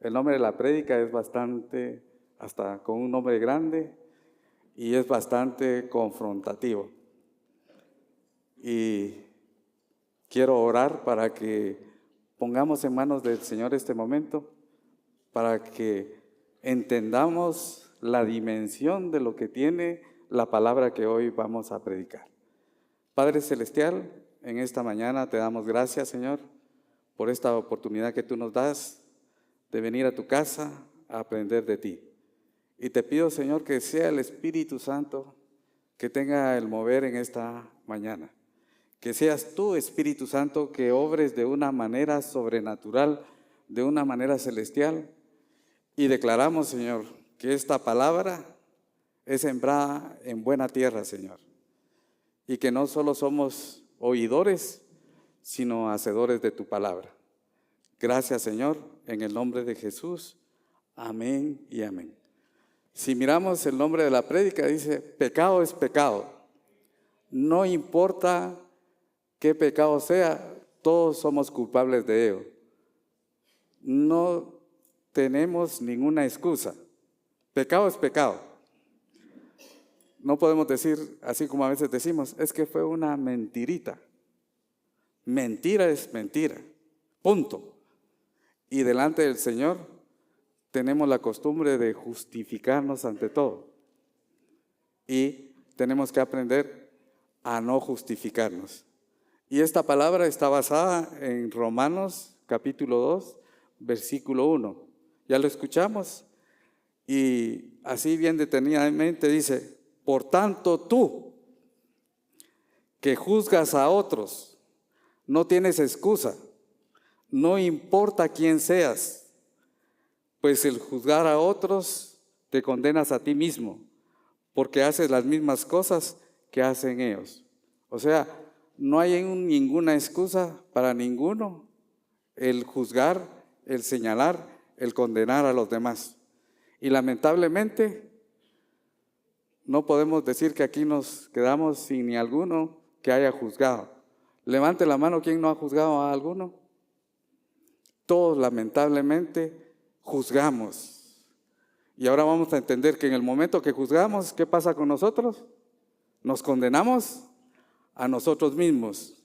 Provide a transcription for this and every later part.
El nombre de la prédica es bastante, hasta con un nombre grande, y es bastante confrontativo. Y quiero orar para que pongamos en manos del Señor este momento, para que entendamos la dimensión de lo que tiene la palabra que hoy vamos a predicar. Padre Celestial, en esta mañana te damos gracias, Señor, por esta oportunidad que tú nos das de venir a tu casa a aprender de ti. Y te pido, Señor, que sea el Espíritu Santo que tenga el mover en esta mañana. Que seas tú, Espíritu Santo, que obres de una manera sobrenatural, de una manera celestial. Y declaramos, Señor, que esta palabra es sembrada en buena tierra, Señor. Y que no solo somos oidores, sino hacedores de tu palabra. Gracias, Señor, en el nombre de Jesús. Amén y amén. Si miramos el nombre de la prédica, dice, pecado es pecado. No importa qué pecado sea, todos somos culpables de ello. No tenemos ninguna excusa. Pecado es pecado. No podemos decir, así como a veces decimos, es que fue una mentirita. Mentira es mentira. Punto. Y delante del Señor tenemos la costumbre de justificarnos ante todo. Y tenemos que aprender a no justificarnos. Y esta palabra está basada en Romanos capítulo 2, versículo 1. Ya lo escuchamos. Y así bien detenidamente dice, por tanto tú, que juzgas a otros, no tienes excusa, no importa quién seas, pues el juzgar a otros te condenas a ti mismo, porque haces las mismas cosas que hacen ellos. O sea, no hay ninguna excusa para ninguno el juzgar, el señalar, el condenar a los demás. Y lamentablemente no podemos decir que aquí nos quedamos sin ni alguno que haya juzgado. Levante la mano, ¿quién no ha juzgado a alguno? Todos lamentablemente juzgamos. Y ahora vamos a entender que en el momento que juzgamos, ¿qué pasa con nosotros? Nos condenamos a nosotros mismos.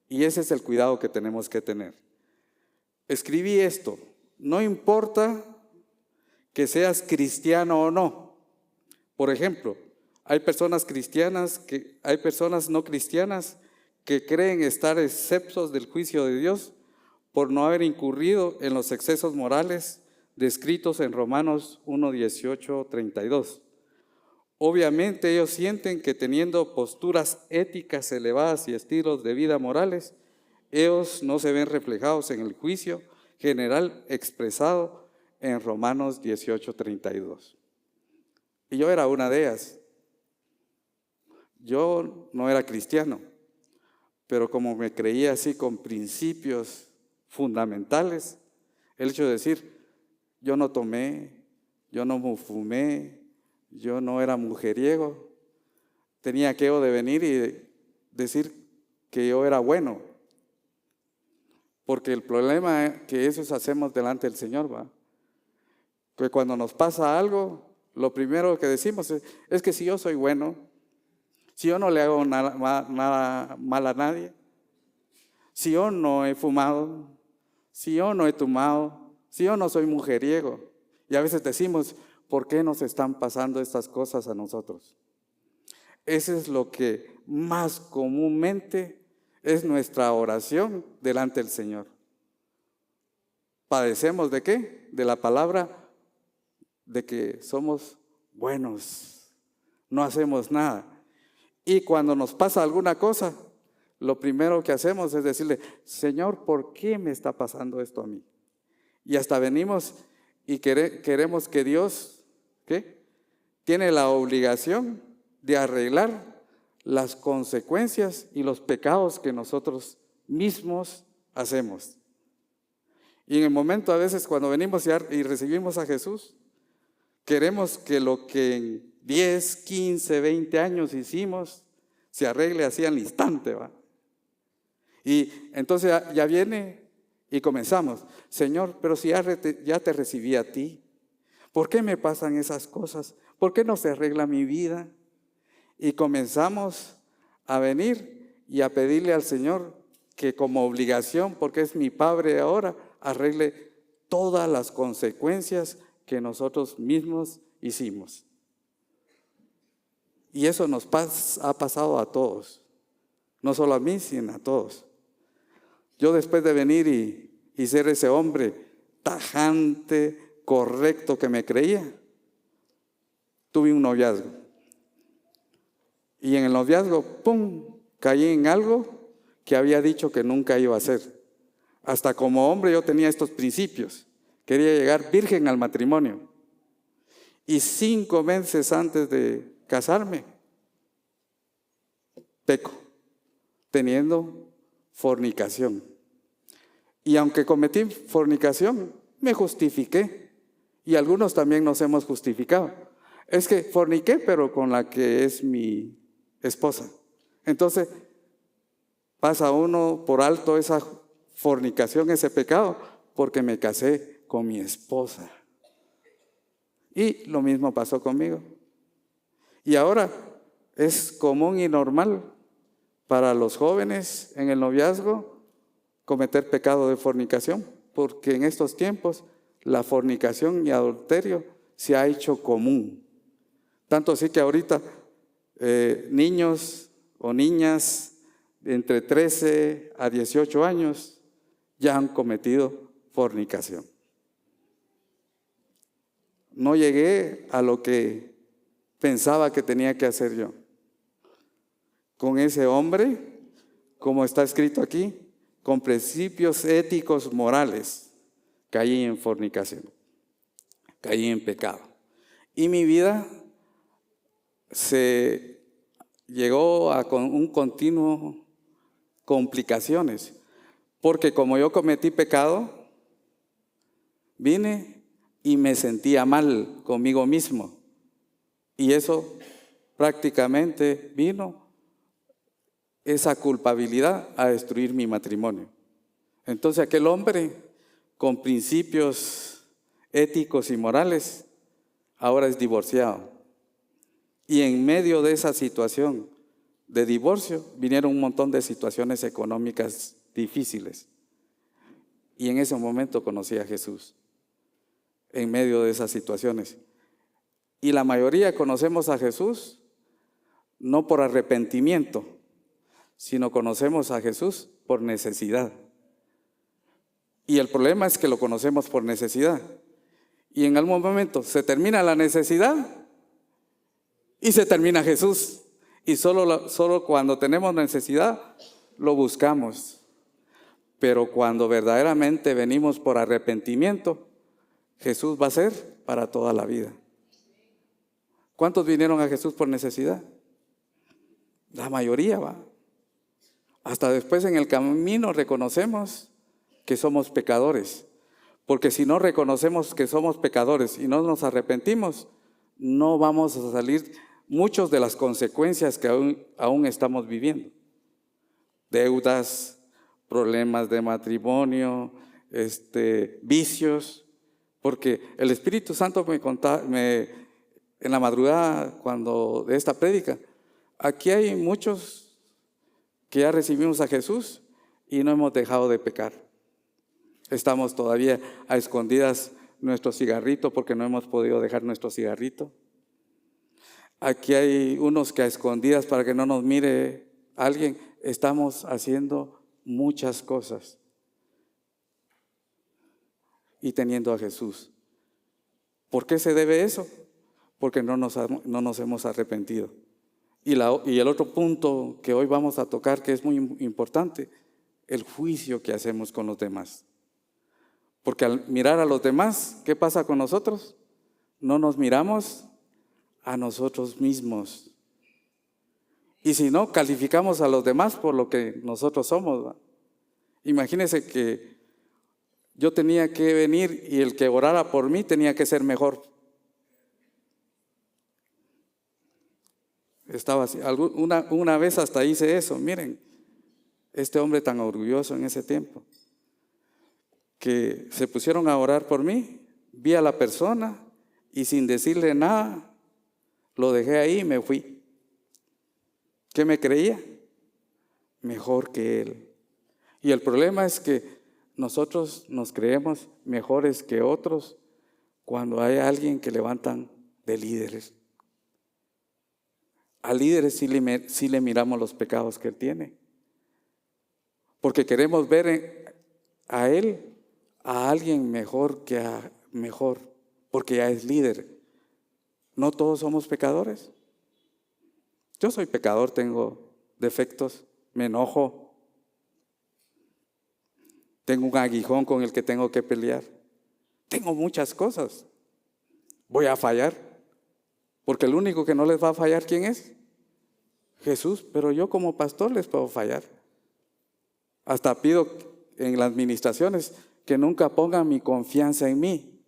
Y ese es el cuidado que tenemos que tener. Escribí esto, no importa que seas cristiano o no. Por ejemplo, hay personas no cristianas que creen estar exentos del juicio de Dios por no haber incurrido en los excesos morales descritos en Romanos 1, 18, 32. Obviamente ellos sienten que teniendo posturas éticas elevadas y estilos de vida morales, ellos no se ven reflejados en el juicio general expresado en Romanos 18, 32. Y yo era una de ellas. Yo no era cristiano, pero como me creía así con principios fundamentales, el hecho de decir, yo no tomé, yo no fumé, yo no era mujeriego, tenía aquello de venir y decir que yo era bueno, porque el problema es que eso hacemos delante del Señor, ¿va? Que cuando nos pasa algo, lo primero que decimos es que si yo soy bueno, si yo no le hago nada mal a nadie, si yo no he fumado, si yo no he tomado, si yo no soy mujeriego. Y a veces decimos, ¿por qué nos están pasando estas cosas a nosotros? Eso es lo que más comúnmente es nuestra oración delante del Señor. ¿Padecemos de qué? De la palabra de que somos buenos, no hacemos nada. Y cuando nos pasa alguna cosa, lo primero que hacemos es decirle, Señor, ¿por qué me está pasando esto a mí? Y hasta venimos y queremos que Dios, ¿qué? Tiene la obligación de arreglar las consecuencias y los pecados que nosotros mismos hacemos. Y en el momento a veces cuando venimos y recibimos a Jesús, queremos que lo que en 10, 15, 20 años hicimos se arregle así al instante, ¿va? Y entonces ya viene Y comenzamos, Señor, pero si ya te recibí a ti, ¿por qué me pasan esas cosas? ¿Por qué no se arregla mi vida? Y comenzamos a venir y a pedirle al Señor que como obligación, porque es mi Padre ahora, arregle todas las consecuencias que nosotros mismos hicimos. Y eso ha pasado a todos, no solo a mí, sino a todos. Yo después de venir y ser ese hombre tajante, correcto que me creía, tuve un noviazgo. Y en el noviazgo, ¡pum!, caí en algo que había dicho que nunca iba a hacer. Hasta como hombre yo tenía estos principios. Quería llegar virgen al matrimonio. Y 5 meses antes de casarme, peco, teniendo fornicación. Y aunque cometí fornicación, me justifiqué. Y algunos también nos hemos justificado. Es que forniqué, pero con la que es mi esposa. Entonces, pasa uno por alto esa fornicación, ese pecado, porque me casé con mi esposa. Y lo mismo pasó conmigo. Y ahora es común y normal para los jóvenes en el noviazgo cometer pecado de fornicación, porque en estos tiempos la fornicación y adulterio se ha hecho común. Tanto así que ahorita niños o niñas de entre 13 a 18 años ya han cometido fornicación. No llegué a lo que pensaba que tenía que hacer yo. Con ese hombre, como está escrito aquí, con principios éticos morales, caí en fornicación, caí en pecado. Y mi vida se llegó a un continuo complicaciones, porque como yo cometí pecado, vine y me sentía mal conmigo mismo. Y eso prácticamente vino esa culpabilidad a destruir mi matrimonio. Entonces aquel hombre con principios éticos y morales ahora es divorciado. Y en medio de esa situación de divorcio vinieron un montón de situaciones económicas difíciles. Y en ese momento conocí a Jesús, en medio de esas situaciones. Y la mayoría conocemos a Jesús no por arrepentimiento, sino conocemos a Jesús por necesidad. Y el problema es que lo conocemos por necesidad. Y en algún momento se termina la necesidad y se termina Jesús. Y solo cuando tenemos necesidad lo buscamos. Pero cuando verdaderamente venimos por arrepentimiento, Jesús va a ser para toda la vida. ¿Cuántos vinieron a Jesús por necesidad? La mayoría va. Hasta después en el camino reconocemos que somos pecadores. Porque si no reconocemos que somos pecadores y no nos arrepentimos, no vamos a salir muchos de las consecuencias que aún estamos viviendo. Deudas, problemas de matrimonio, vicios. Porque el Espíritu Santo en la madrugada cuando de esta prédica, aquí hay muchos que ya recibimos a Jesús y no hemos dejado de pecar. Estamos todavía a escondidas nuestro cigarrito porque no hemos podido dejar nuestro cigarrito. Aquí hay unos que a escondidas para que no nos mire alguien, estamos haciendo muchas cosas y teniendo a Jesús. ¿Por qué se debe eso? Porque no nos hemos arrepentido. Y el otro punto que hoy vamos a tocar, que es muy importante, el juicio que hacemos con los demás. Porque al mirar a los demás, ¿qué pasa con nosotros? No nos miramos a nosotros mismos. Y si no, calificamos a los demás por lo que nosotros somos, ¿va? Imagínense que yo tenía que venir y el que orara por mí tenía que ser mejor. Estaba así. Una vez hasta hice eso, miren, este hombre tan orgulloso en ese tiempo. que se pusieron a orar por mí, vi a la persona y sin decirle nada, lo dejé ahí y me fui. ¿Qué me creía? Mejor que él. Y el problema es que nosotros nos creemos mejores que otros cuando hay alguien que levantan de líderes. A líderes sí le miramos los pecados que él tiene. Porque queremos ver a él, a alguien mejor que a mejor, porque ya es líder. No todos somos pecadores. Yo soy pecador, tengo defectos, me enojo, tengo un aguijón con el que tengo que pelear. Tengo muchas cosas. Voy a fallar, porque el único que no les va a fallar, ¿quién es? Jesús, pero yo como pastor les puedo fallar. Hasta pido en las administraciones que nunca pongan mi confianza en mí,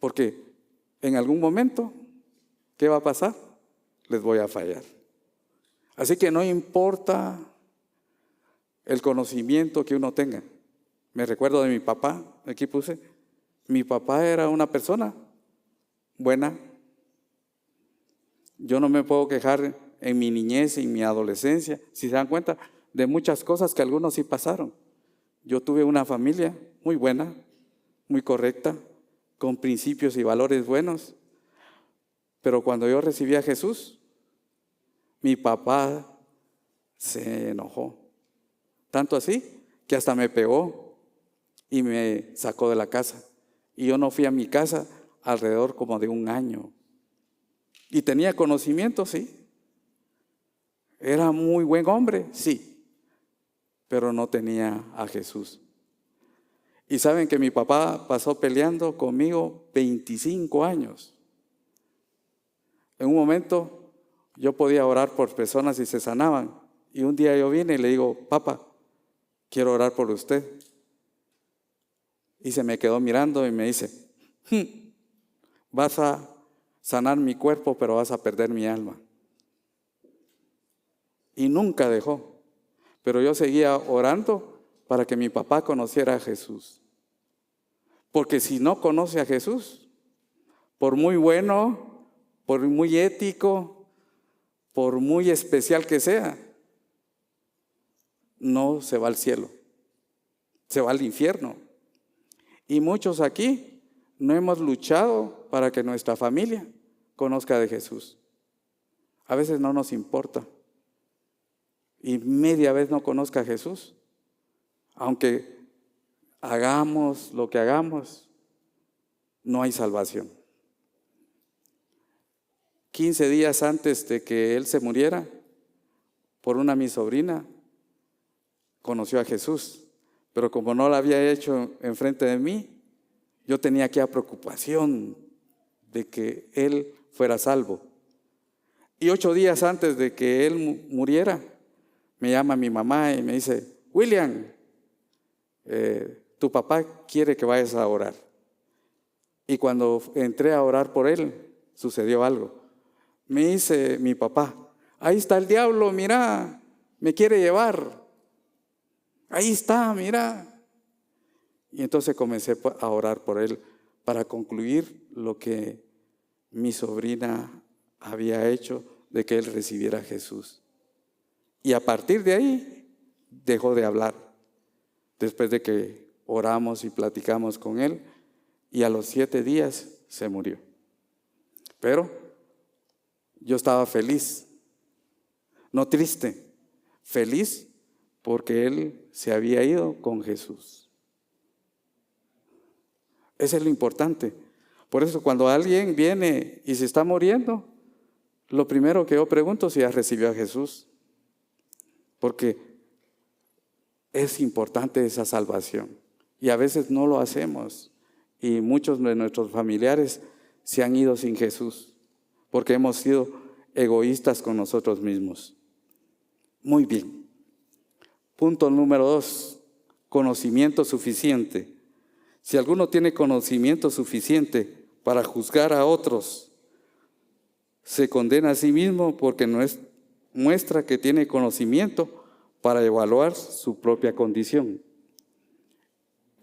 porque en algún momento, ¿qué va a pasar? Les voy a fallar. Así que no importa el conocimiento que uno tenga. Me recuerdo de mi papá, aquí puse, mi papá era una persona buena. Yo no me puedo quejar en mi niñez y en mi adolescencia, si se dan cuenta, de muchas cosas que algunos sí pasaron. Yo tuve una familia muy buena, muy correcta, con principios y valores buenos. Pero cuando yo recibí a Jesús, mi papá se enojó. Tanto así que hasta me pegó y me sacó de la casa. Y yo no fui a mi casa alrededor como de un año. Y tenía conocimiento, sí. Era muy buen hombre, sí. Pero no tenía a Jesús. Y saben que mi papá pasó peleando conmigo 25 años. En un momento yo podía orar por personas y se sanaban. Y un día yo vine y le digo, papá, quiero orar por usted. Y se me quedó mirando y me dice, vas a sanar mi cuerpo, pero vas a perder mi alma. Y nunca dejó. Pero yo seguía orando para que mi papá conociera a Jesús. Porque si no conoce a Jesús, por muy bueno, por muy ético, por muy especial que sea, no se va al cielo, se va al infierno. Y muchos aquí no hemos luchado para que nuestra familia conozca de Jesús. A veces no nos importa. Y media vez no conozca a Jesús. Aunque hagamos lo que hagamos, no hay salvación. 15 días antes de que él se muriera, mi sobrina conoció a Jesús. Pero como no lo había hecho enfrente de mí, yo tenía aquella preocupación de que él fuera salvo. Y 8 días antes de que él muriera, me llama mi mamá y me dice, William, tu papá quiere que vayas a orar. Y cuando entré a orar por él, sucedió algo. Me dice mi papá, ahí está el diablo, mira, me quiere llevar. Ahí está, mira. Y entonces comencé a orar por él para concluir lo que mi sobrina había hecho de que él recibiera a Jesús. Y a partir de ahí dejó de hablar. Después de que oramos y platicamos con él, y a los 7 días se murió. Pero yo estaba feliz, no triste, feliz porque él se había ido con Jesús. Eso es lo importante. Por eso cuando alguien viene y se está muriendo, lo primero que yo pregunto es si ya recibió a Jesús. Porque es importante esa salvación. Y a veces no lo hacemos. Y muchos de nuestros familiares se han ido sin Jesús. Porque hemos sido egoístas con nosotros mismos. Muy bien. Punto número 2. Conocimiento suficiente. Si alguno tiene conocimiento suficiente para juzgar a otros, se condena a sí mismo porque no muestra que tiene conocimiento para evaluar su propia condición.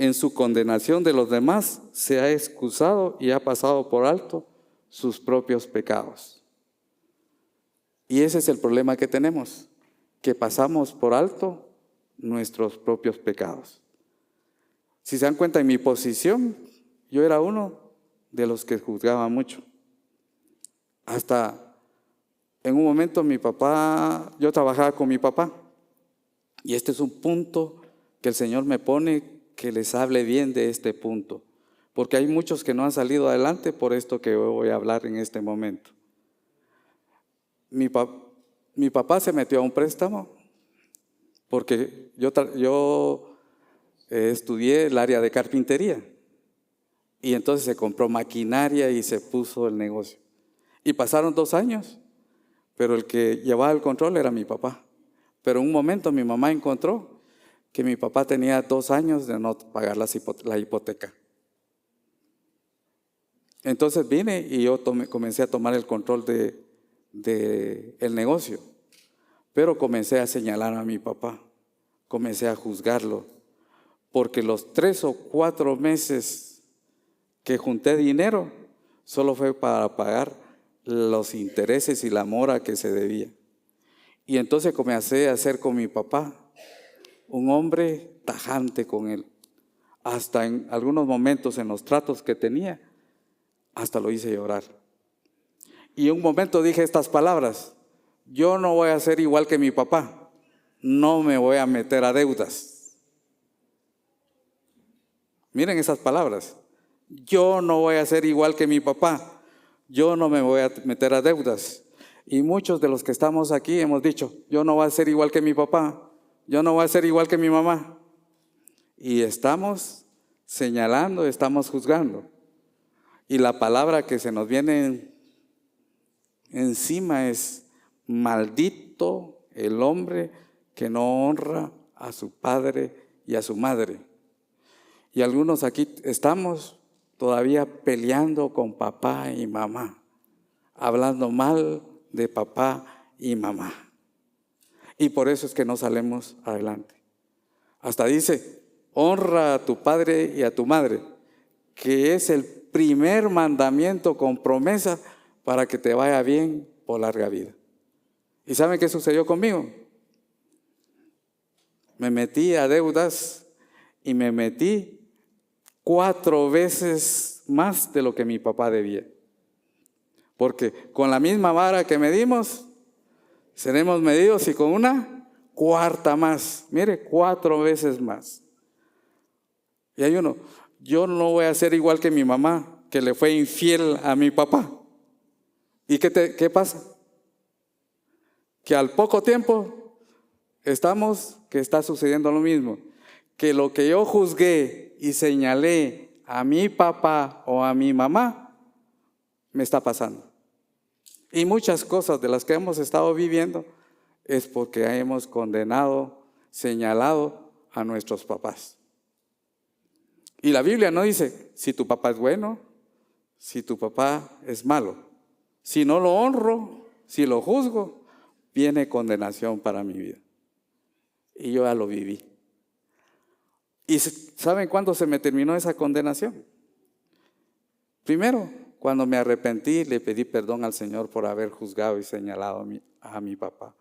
en su condenación de los demás, se ha excusado y ha pasado por alto sus propios pecados. Y ese es el problema que tenemos, que pasamos por alto nuestros propios pecados. Si se dan cuenta, en mi posición, yo era uno de los que juzgaba mucho. Hasta en un momento yo trabajaba con mi papá, y este es un punto que el Señor me pone, que les hable bien de este punto, porque hay muchos que no han salido adelante por esto que voy a hablar en este momento. Mi papá se metió a un préstamo, porque yo estudié el área de carpintería, y entonces se compró maquinaria y se puso el negocio. Y pasaron 2 años, pero el que llevaba el control era mi papá. Pero en un momento mi mamá encontró que mi papá tenía 2 años de no pagar la hipoteca. Entonces vine y yo comencé a tomar el control de el negocio. Pero comencé a señalar a mi papá, comencé a juzgarlo, porque los 3 o 4 meses que junté dinero solo fue para pagar los intereses y la mora que se debía. Y entonces comencé a ser con mi papá un hombre tajante con él. Hasta en algunos momentos, en los tratos que tenía, hasta lo hice llorar. Y en un momento dije estas palabras: yo no voy a ser igual que mi papá, no me voy a meter a deudas. Miren esas palabras: yo no voy a ser igual que mi papá, yo no me voy a meter a deudas. Y muchos de los que estamos aquí hemos dicho: yo no voy a ser igual que mi papá, yo no voy a ser igual que mi mamá. Y estamos señalando, estamos juzgando. Y la palabra que se nos viene encima es: maldito el hombre que no honra a su padre y a su madre. Y algunos aquí estamos todavía peleando con papá y mamá, hablando mal de papá y mamá. Y por eso es que no salimos adelante. Hasta dice: honra a tu padre y a tu madre, que es el primer mandamiento con promesa para que te vaya bien por larga vida. ¿Y saben qué sucedió conmigo? Me metí a deudas y me metí 4 veces más de lo que mi papá debía. Porque con la misma vara que medimos, seremos medidos, y con una cuarta más. Mire, 4 veces más. Y hay uno: yo no voy a ser igual que mi mamá, que le fue infiel a mi papá. ¿Y qué pasa? Que al poco tiempo está sucediendo lo mismo. Que lo que yo juzgué y señalé a mi papá o a mi mamá, me está pasando. Y muchas cosas de las que hemos estado viviendo es porque hemos condenado, señalado a nuestros papás. Y la Biblia no dice si tu papá es bueno, si tu papá es malo. Si no lo honro, si lo juzgo, viene condenación para mi vida. Y yo ya lo viví. ¿Y saben cuándo se me terminó esa condenación? Primero, cuando me arrepentí, le pedí perdón al Señor por haber juzgado y señalado a mi papá.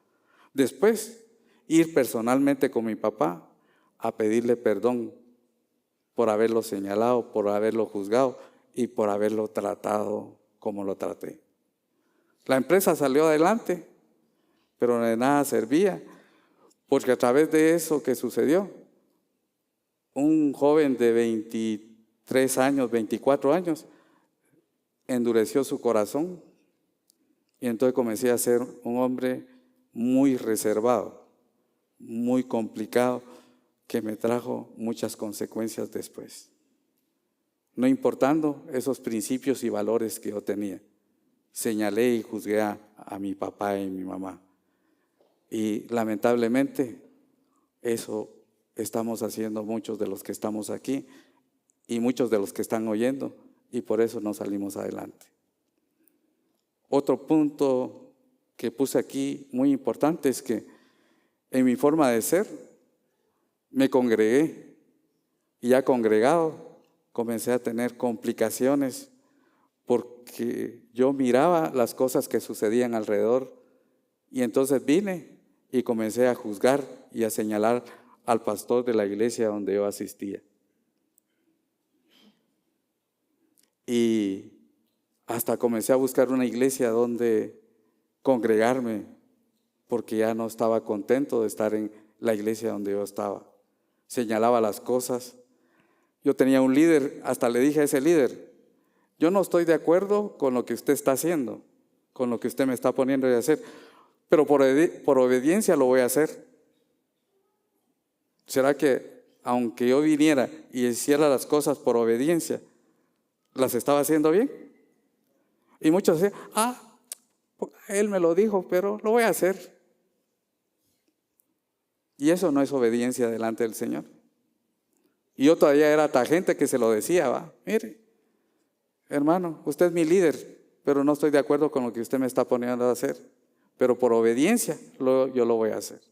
Después, ir personalmente con mi papá a pedirle perdón por haberlo señalado, por haberlo juzgado y por haberlo tratado como lo traté. La empresa salió adelante, pero de nada servía, porque a través de eso que sucedió, un joven de 23 años, 24 años, endureció su corazón, y entonces comencé a ser un hombre muy reservado, muy complicado, que me trajo muchas consecuencias después. No importando esos principios y valores que yo tenía, señalé y juzgué a mi papá y mi mamá. Y lamentablemente eso estamos haciendo muchos de los que estamos aquí y muchos de los que están oyendo, y por eso no salimos adelante. Otro punto que puse aquí muy importante es que en mi forma de ser me congregué, Y ya congregado, comencé a tener complicaciones porque yo miraba las cosas que sucedían alrededor y entonces vine y comencé a juzgar y a señalar al pastor de la iglesia donde yo asistía. Y hasta comencé a buscar una iglesia donde congregarme porque ya no estaba contento de estar en la iglesia donde yo estaba. Señalaba las cosas. Yo tenía un líder, hasta le dije a ese líder, yo no estoy de acuerdo con lo que usted está haciendo, con lo que usted me está poniendo a hacer, pero por obediencia lo voy a hacer. ¿Será que aunque yo viniera y hiciera las cosas por obediencia, las estaba haciendo bien? Y muchos decían, él me lo dijo, pero lo voy a hacer. Y eso no es obediencia delante del Señor. Y yo todavía era ta gente que se lo decía, mire, hermano, usted es mi líder, pero no estoy de acuerdo con lo que usted me está poniendo a hacer, pero por obediencia yo lo voy a hacer.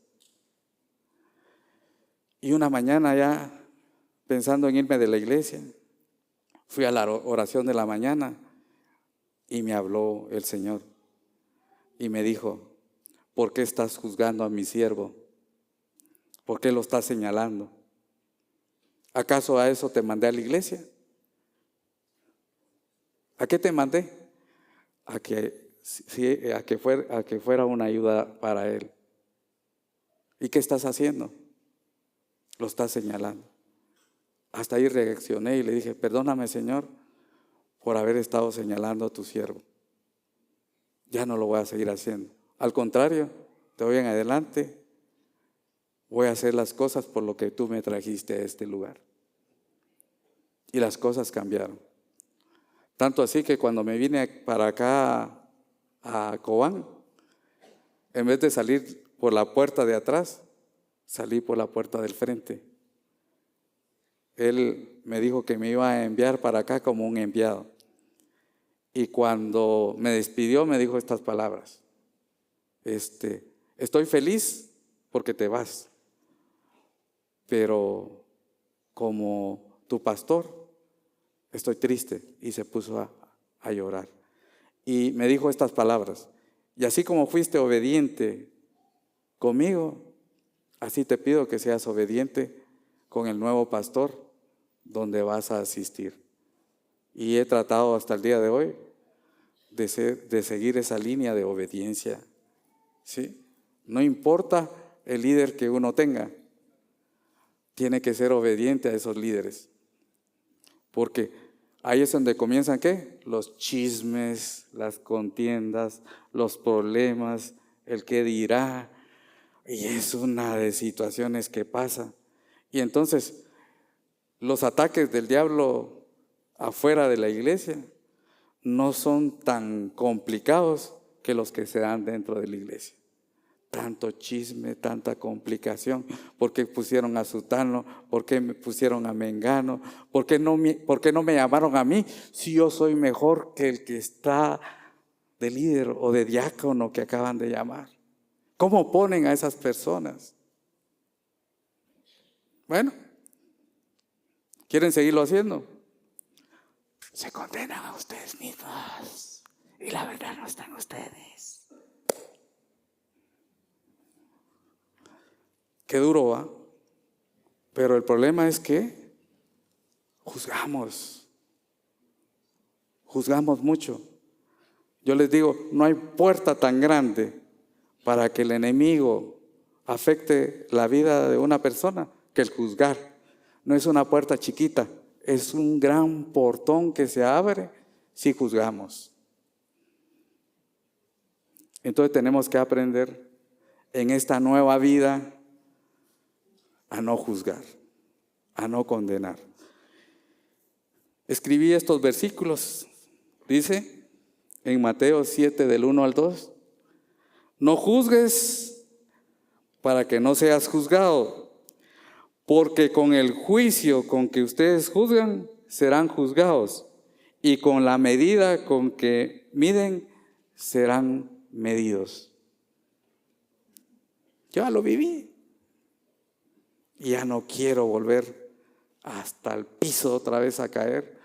Y una mañana ya, pensando en irme de la iglesia, fui a la oración de la mañana y me habló el Señor y me dijo, ¿por qué estás juzgando a mi siervo? ¿Por qué lo estás señalando? ¿Acaso a eso te mandé a la iglesia? ¿A qué te mandé? A que fuera una ayuda para él. ¿Y qué estás haciendo? Lo estás señalando. Hasta ahí reaccioné y le dije, perdóname, Señor, por haber estado señalando a tu siervo. Ya no lo voy a seguir haciendo. Al contrario, de hoy en adelante voy a hacer las cosas por lo que tú me trajiste a este lugar. Y las cosas cambiaron. Tanto así que cuando me vine para acá a Cobán, en vez de salir por la puerta de atrás, salí por la puerta del frente. Él me dijo que me iba a enviar para acá como un enviado. Y cuando me despidió me dijo estas palabras. Estoy feliz porque te vas, pero como tu pastor estoy triste. Y se puso a llorar. Y me dijo estas palabras. Y así como fuiste obediente conmigo, así te pido que seas obediente con el nuevo pastor donde vas a asistir. Y he tratado hasta el día de hoy de seguir esa línea de obediencia. ¿Sí? No importa el líder que uno tenga, tiene que ser obediente a esos líderes. Porque ahí es donde comienzan, ¿qué? Los chismes, las contiendas, los problemas, el qué dirá. Y es una de situaciones que pasa. Y entonces, los ataques del diablo afuera de la iglesia no son tan complicados que los que se dan dentro de la iglesia. Tanto chisme, tanta complicación. ¿Por qué pusieron a Sutano? ¿Por qué me pusieron a Mengano? ¿Por qué no me llamaron a mí si yo soy mejor que el que está de líder o de diácono que acaban de llamar? ¿Cómo ponen a esas personas? Bueno, ¿quieren seguirlo haciendo? Se condenan a ustedes mismos y la verdad no está en ustedes. Qué duro va. Pero el problema es que juzgamos mucho. Yo les digo, no hay puerta tan grande para que el enemigo afecte la vida de una persona que el juzgar. No es una puerta chiquita, es un gran portón que se abre si juzgamos. Entonces tenemos que aprender en esta nueva vida a no juzgar, a no condenar. Escribí estos versículos, dice en Mateo 7 del 1 al 2, no juzgues para que no seas juzgado, porque con el juicio con que ustedes juzgan serán juzgados, y con la medida con que miden serán medidos. Yo ya lo viví y ya no quiero volver hasta el piso otra vez a caer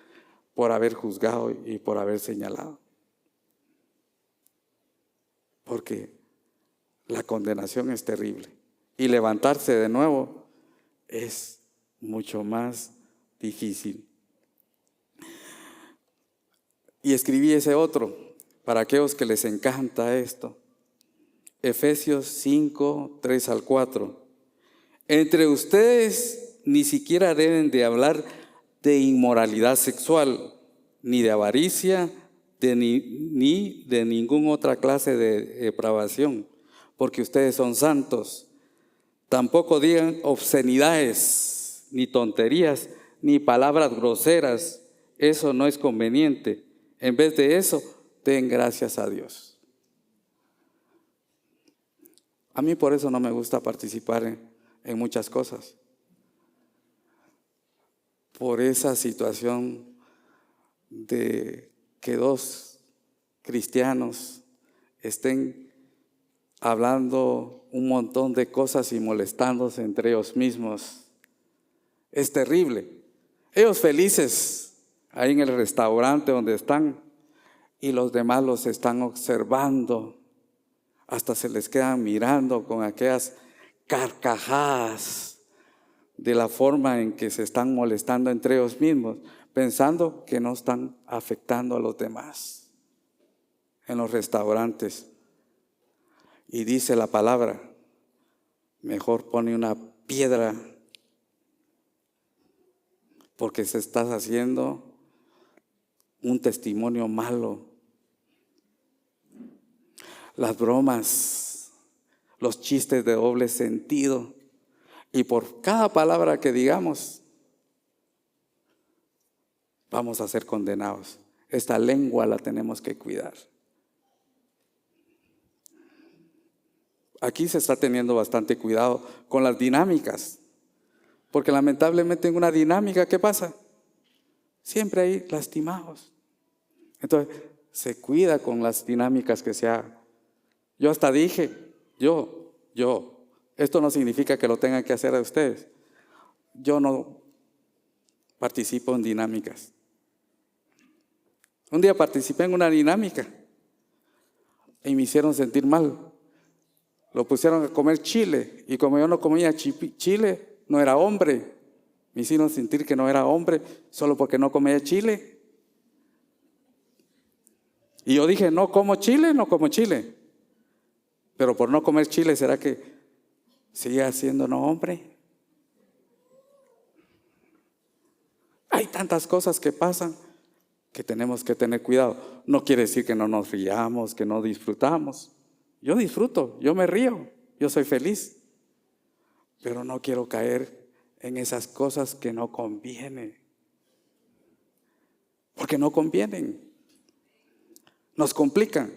por haber juzgado y por haber señalado. Porque la condenación es terrible y levantarse de nuevo es mucho más difícil. Y escribí ese otro para aquellos que les encanta esto. Efesios 5, 3 al 4. Entre ustedes ni siquiera deben de hablar de inmoralidad sexual, ni de avaricia, ni de ninguna otra clase de depravación, porque ustedes son santos. Tampoco digan obscenidades, ni tonterías, ni palabras groseras. Eso no es conveniente. En vez de eso, den gracias a Dios. A mí por eso no me gusta participar en muchas cosas. Por esa situación de que dos cristianos estén hablando un montón de cosas y molestándose entre ellos mismos. Es terrible. Ellos felices ahí en el restaurante donde están y los demás los están observando. Hasta se les quedan mirando con aquellas carcajadas de la forma en que se están molestando entre ellos mismos, pensando que no están afectando a los demás en los restaurantes. Y dice la palabra, mejor pone una piedra, porque se estás haciendo un testimonio malo. Las bromas, los chistes de doble sentido, y por cada palabra que digamos, vamos a ser condenados. Esta lengua la tenemos que cuidar. Aquí se está teniendo bastante cuidado con las dinámicas, porque lamentablemente en una dinámica, ¿qué pasa? Siempre hay lastimados. Entonces, se cuida con las dinámicas que se hagan. Yo hasta dije, esto no significa que lo tengan que hacer a ustedes. Yo no participo en dinámicas. Un día participé en una dinámica y me hicieron sentir mal. Lo pusieron a comer chile y como yo no comía chile, no era hombre. Me hicieron sentir que no era hombre solo porque no comía chile. Y yo dije, no como chile. Pero por no comer chile, ¿será que sigue siendo no hombre? Hay tantas cosas que pasan que tenemos que tener cuidado. No quiere decir que no nos riamos, que no disfrutamos. Yo disfruto, yo me río, yo soy feliz. Pero no quiero caer en esas cosas que no convienen. Porque no convienen. Nos complican.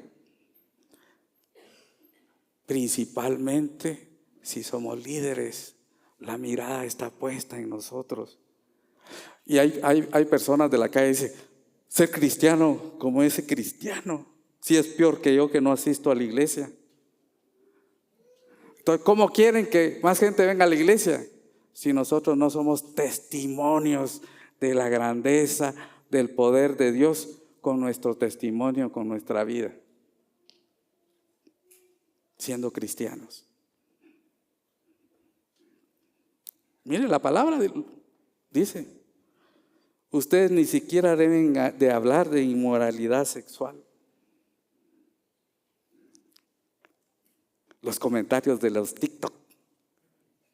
Principalmente si somos líderes, la mirada está puesta en nosotros. Y hay personas de la calle que dicen, ser cristiano como ese cristiano, si es peor que yo que no asisto a la iglesia. Entonces, ¿cómo quieren que más gente venga a la iglesia si nosotros no somos testimonios de la grandeza, del poder de Dios con nuestro testimonio, con nuestra vida? Siendo cristianos. Mire, la palabra dice, ustedes ni siquiera deben de hablar de inmoralidad sexual. Los comentarios de los TikTok.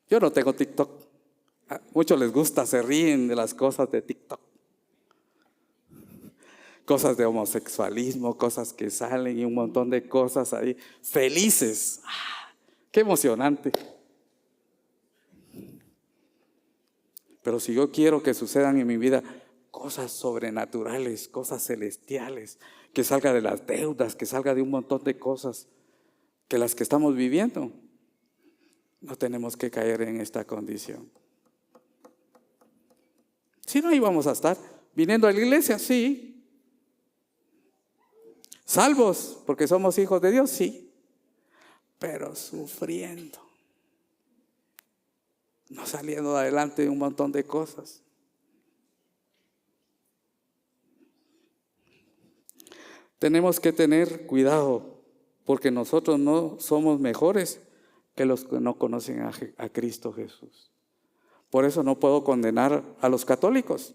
Yo no tengo TikTok. A muchos les gusta, se ríen de las cosas de TikTok. Cosas de homosexualismo, cosas que salen y un montón de cosas ahí. Felices. ¡Qué emocionante! Pero si yo quiero que sucedan en mi vida cosas sobrenaturales, cosas celestiales, que salga de las deudas, que salga de un montón de cosas, que las que estamos viviendo, no tenemos que caer en esta condición. Si no, ahí vamos a estar viniendo a la iglesia, sí. Salvos, porque somos hijos de Dios, sí. Pero sufriendo. No saliendo adelante de un montón de cosas. Tenemos que tener cuidado, porque nosotros no somos mejores que los que no conocen a Cristo Jesús. Por eso no puedo condenar a los católicos.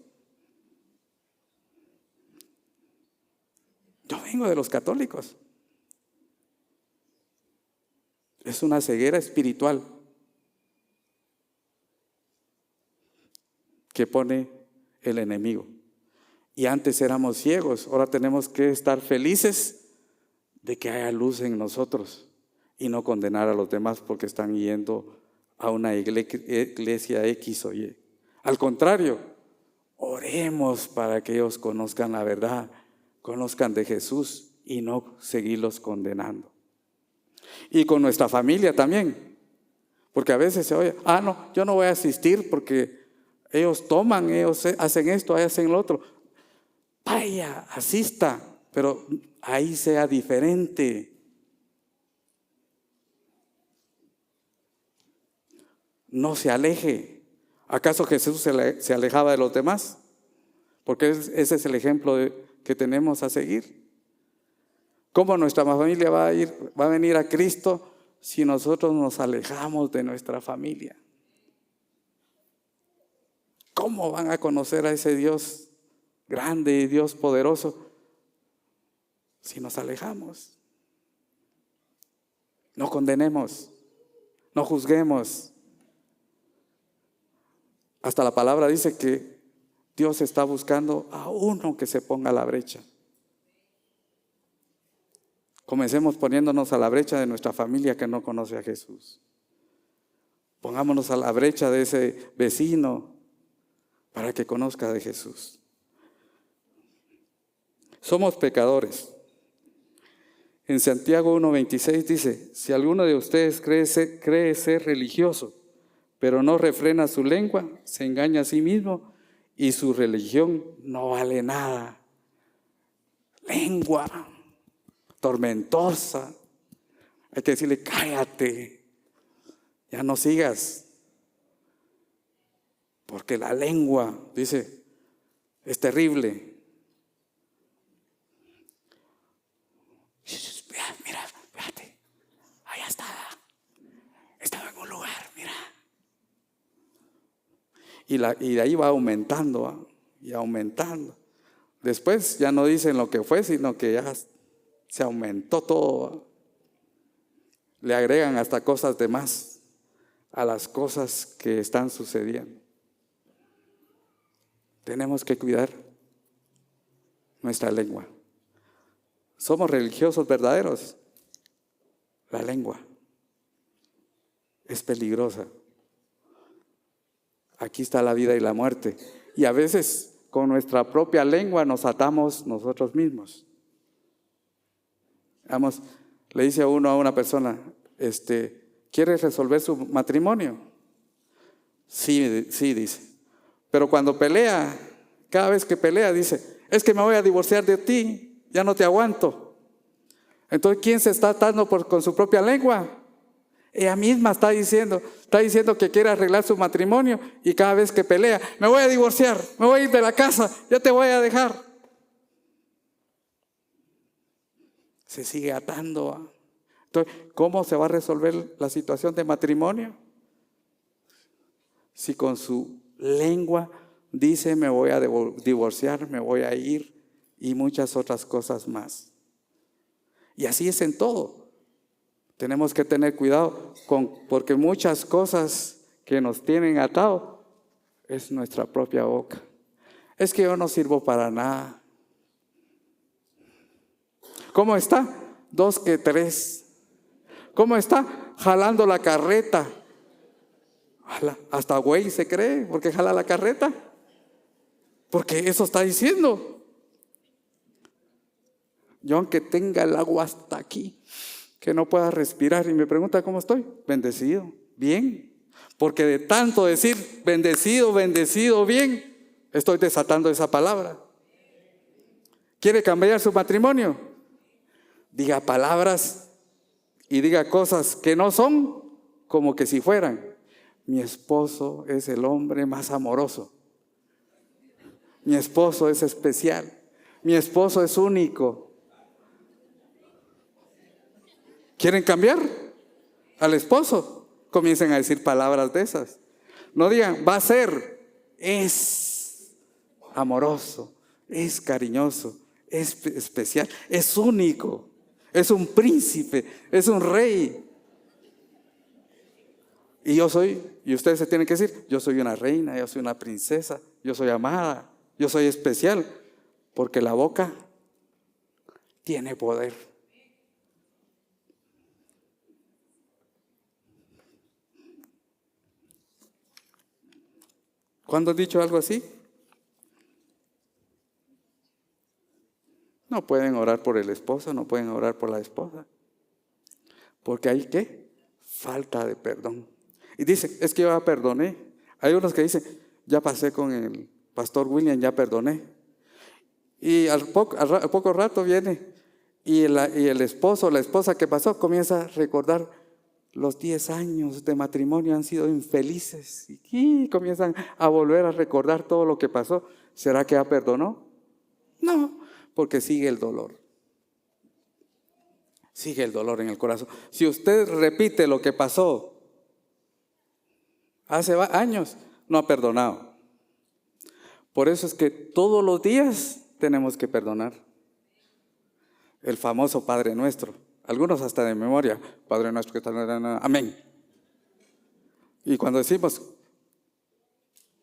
Yo vengo de los católicos. Es una ceguera espiritual que pone el enemigo. Y antes éramos ciegos, ahora tenemos que estar felices de que haya luz en nosotros y no condenar a los demás porque están yendo a una iglesia X o Y. Al contrario, oremos para que ellos conozcan la verdad, conozcan de Jesús y no seguirlos condenando. Y con nuestra familia también, porque a veces se oye, no, yo no voy a asistir porque ellos toman, ellos hacen esto, hacen lo otro. Vaya, asista, pero ahí sea diferente. No se aleje. ¿Acaso Jesús se alejaba de los demás? Porque ese es el ejemplo que tenemos a seguir. ¿Cómo nuestra familia va a venir a Cristo si nosotros nos alejamos de nuestra familia? ¿Cómo van a conocer a ese Dios grande y Dios poderoso si nos alejamos? No condenemos, no juzguemos. Hasta la palabra dice que Dios está buscando a uno que se ponga a la brecha. Comencemos poniéndonos a la brecha de nuestra familia que no conoce a Jesús. Pongámonos a la brecha de ese vecino para que conozca de Jesús. Somos pecadores. En Santiago 1:26 dice, si alguno de ustedes cree ser religioso, pero no refrena su lengua, se engaña a sí mismo y su religión no vale nada. Lengua tormentosa. Hay que decirle, cállate, ya no sigas. Porque la lengua, dice, es terrible. Mira, fíjate, allá estaba en un lugar, mira. Y de ahí va aumentando, y aumentando. Después ya no dicen lo que fue, sino que ya se aumentó todo. Le agregan hasta cosas de más a las cosas que están sucediendo. Tenemos que cuidar nuestra lengua. Somos religiosos verdaderos. La lengua es peligrosa. Aquí está la vida y la muerte. Y a veces con nuestra propia lengua nos atamos nosotros mismos. Vamos, le dice uno a una persona, ¿quieres resolver su matrimonio? Sí, dice. Pero cuando pelea, cada vez que pelea dice, es que me voy a divorciar de ti, ya no te aguanto. Entonces, ¿quién se está atando con su propia lengua? Ella misma está diciendo que quiere arreglar su matrimonio y cada vez que pelea, me voy a divorciar, me voy a ir de la casa, ya te voy a dejar. Se sigue atando. Entonces, ¿cómo se va a resolver la situación de matrimonio? Si con su lengua dice me voy a divorciar, me voy a ir y muchas otras cosas más. Y así es en todo. Tenemos que tener cuidado porque muchas cosas que nos tienen atado es nuestra propia boca. Es que yo no sirvo para nada. ¿Cómo está? 2 que 3. ¿Cómo está? Jalando la carreta. Hasta güey se cree porque jala la carreta. Porque eso está diciendo. Yo aunque tenga el agua hasta aquí, que no pueda respirar y me pregunta cómo estoy, bendecido, bien. Porque de tanto decir bendecido, bendecido, bien, estoy desatando esa palabra. ¿Quiere cambiar su matrimonio? Diga palabras y diga cosas que no son como que si fueran. Mi esposo es el hombre más amoroso. Mi esposo es especial. Mi esposo es único. ¿Quieren cambiar al esposo? Comiencen a decir palabras de esas. No digan, va a ser, es amoroso, es cariñoso, es especial, es único, es un príncipe, es un rey. Y yo soy, y ustedes se tienen que decir, yo soy una reina, yo soy una princesa, yo soy amada, yo soy especial, porque la boca tiene poder. ¿Cuándo has dicho algo así? No pueden orar por el esposo, no pueden orar por la esposa. Porque hay ¿qué? Falta de perdón. Y dice, es que yo ya perdoné. Hay unos que dicen, ya pasé con el pastor William, ya perdoné. Y al poco rato viene y el esposo o la esposa que pasó comienza a recordar los 10 años de matrimonio han sido infelices. Y comienzan a volver a recordar todo lo que pasó. ¿Será que ya perdonó? No, porque sigue el dolor. Sigue el dolor en el corazón. Si usted repite lo que pasó hace años, no ha perdonado. Por eso es que todos los días tenemos que perdonar. El famoso Padre Nuestro. Algunos hasta de memoria. Padre Nuestro que está... Amén. Y cuando decimos,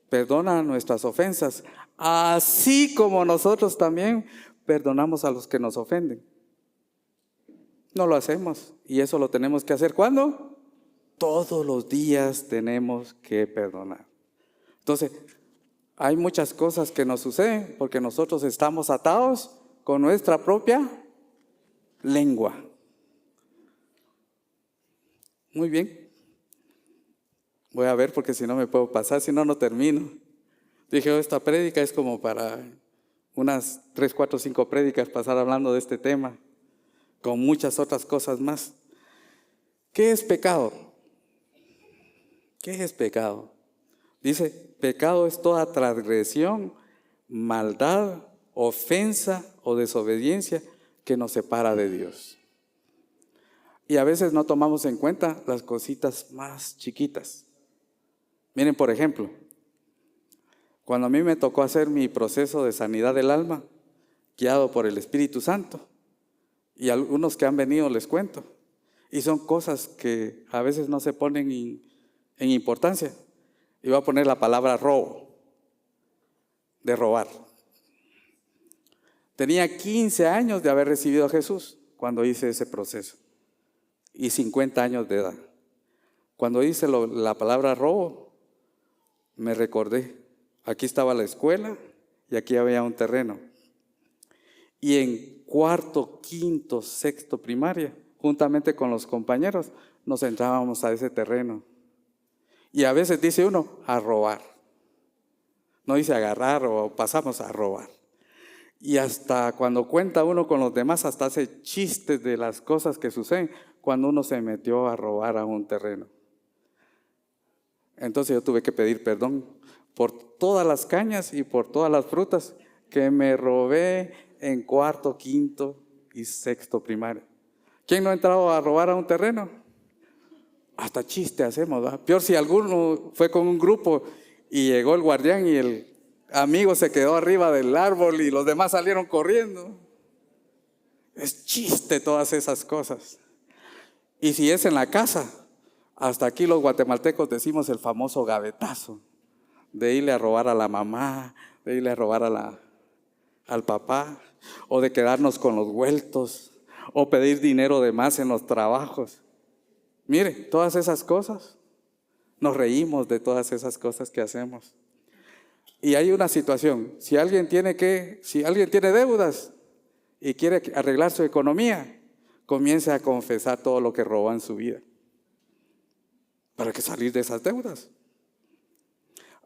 perdona nuestras ofensas, así como nosotros también perdonamos a los que nos ofenden. No lo hacemos. Y eso lo tenemos que hacer. ¿Cuándo? Todos los días tenemos que perdonar. Entonces, hay muchas cosas que nos suceden porque nosotros estamos atados con nuestra propia lengua. Muy bien. Voy a ver porque si no me puedo pasar, si no, no termino. Dije, esta prédica es como para unas 3, 4, 5 prédicas pasar hablando de este tema, con muchas otras cosas más. ¿Qué es pecado? ¿Qué es pecado? Dice, pecado es toda transgresión, maldad, ofensa o desobediencia que nos separa de Dios. Y a veces no tomamos en cuenta las cositas más chiquitas. Miren, por ejemplo, cuando a mí me tocó hacer mi proceso de sanidad del alma, guiado por el Espíritu Santo, y algunos que han venido les cuento, y son cosas que a veces no se ponen en importancia. Y voy a poner la palabra robo, de robar. Tenía 15 años de haber recibido a Jesús cuando hice ese proceso, y 50 años de edad. Cuando hice la palabra robo, me recordé, aquí estaba la escuela y aquí había un terreno. Y en cuarto, quinto, sexto primaria, juntamente con los compañeros, nos entrábamos a ese terreno. Y a veces dice uno, a robar. No dice agarrar o pasamos a robar. Y hasta cuando cuenta uno con los demás, hasta hace chistes de las cosas que suceden cuando uno se metió a robar a un terreno. Entonces yo tuve que pedir perdón por todas las cañas y por todas las frutas que me robé en cuarto, quinto y sexto primaria. ¿Quién no ha entrado a robar a un terreno? Hasta chiste hacemos, ¿verdad? Peor si alguno fue con un grupo y llegó el guardián y el amigo se quedó arriba del árbol y los demás salieron corriendo. Es chiste todas esas cosas. Y si es en la casa, hasta aquí los guatemaltecos decimos el famoso gavetazo, de irle a robar a la mamá, de irle a robar al papá, o de quedarnos con los vueltos, o pedir dinero de más en los trabajos. Mire, todas esas cosas, nos reímos de todas esas cosas que hacemos. Y hay una situación, si alguien tiene deudas y quiere arreglar su economía, comience a confesar todo lo que robó en su vida, para que salir de esas deudas.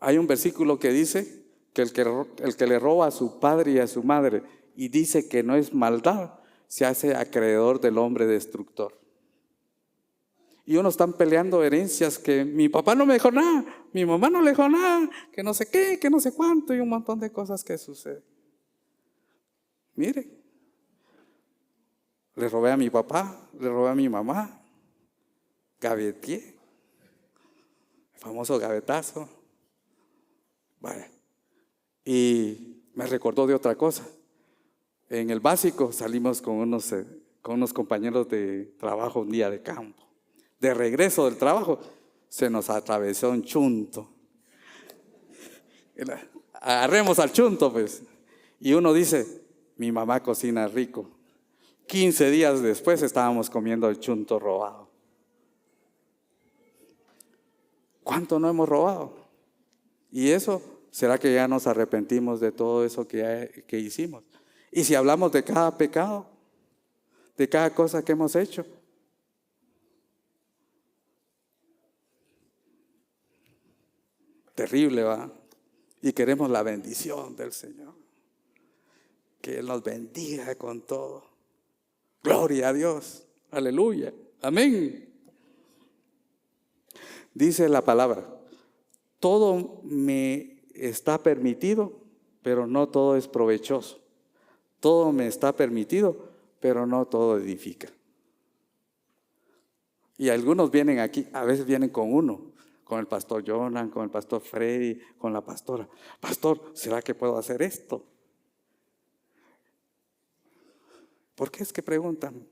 Hay un versículo que dice que el que le roba a su padre y a su madre y dice que no es maldad, se hace acreedor del hombre destructor. Y unos están peleando herencias que mi papá no me dejó nada, mi mamá no le dejó nada, que no sé qué, que no sé cuánto, y un montón de cosas que suceden. Mire, Le robé a mi papá, le robé a mi mamá, gaveteé, el famoso gavetazo. Vale. Y me recordó de otra cosa. En el básico salimos con unos compañeros de trabajo un día de campo. De regreso del trabajo se nos atravesó un chunto. Agarremos al chunto, pues. Y uno dice, mi mamá cocina rico. 15 días después estábamos comiendo el chunto robado. ¿Cuánto no hemos robado? Y eso, ¿será que ya nos arrepentimos de todo eso que hicimos? Y si hablamos de cada pecado, de cada cosa que hemos hecho, terrible, ¿va? Y queremos la bendición del Señor. Que Él nos bendiga con todo. Gloria a Dios. Aleluya. Amén. Dice la palabra, todo me está permitido, pero no todo es provechoso. Todo me está permitido, pero no todo edifica. Y algunos vienen aquí, a veces vienen con uno, con el pastor Jonan, con el pastor Freddy, con la pastora. Pastor, ¿será que puedo hacer esto? ¿Por qué es que preguntan?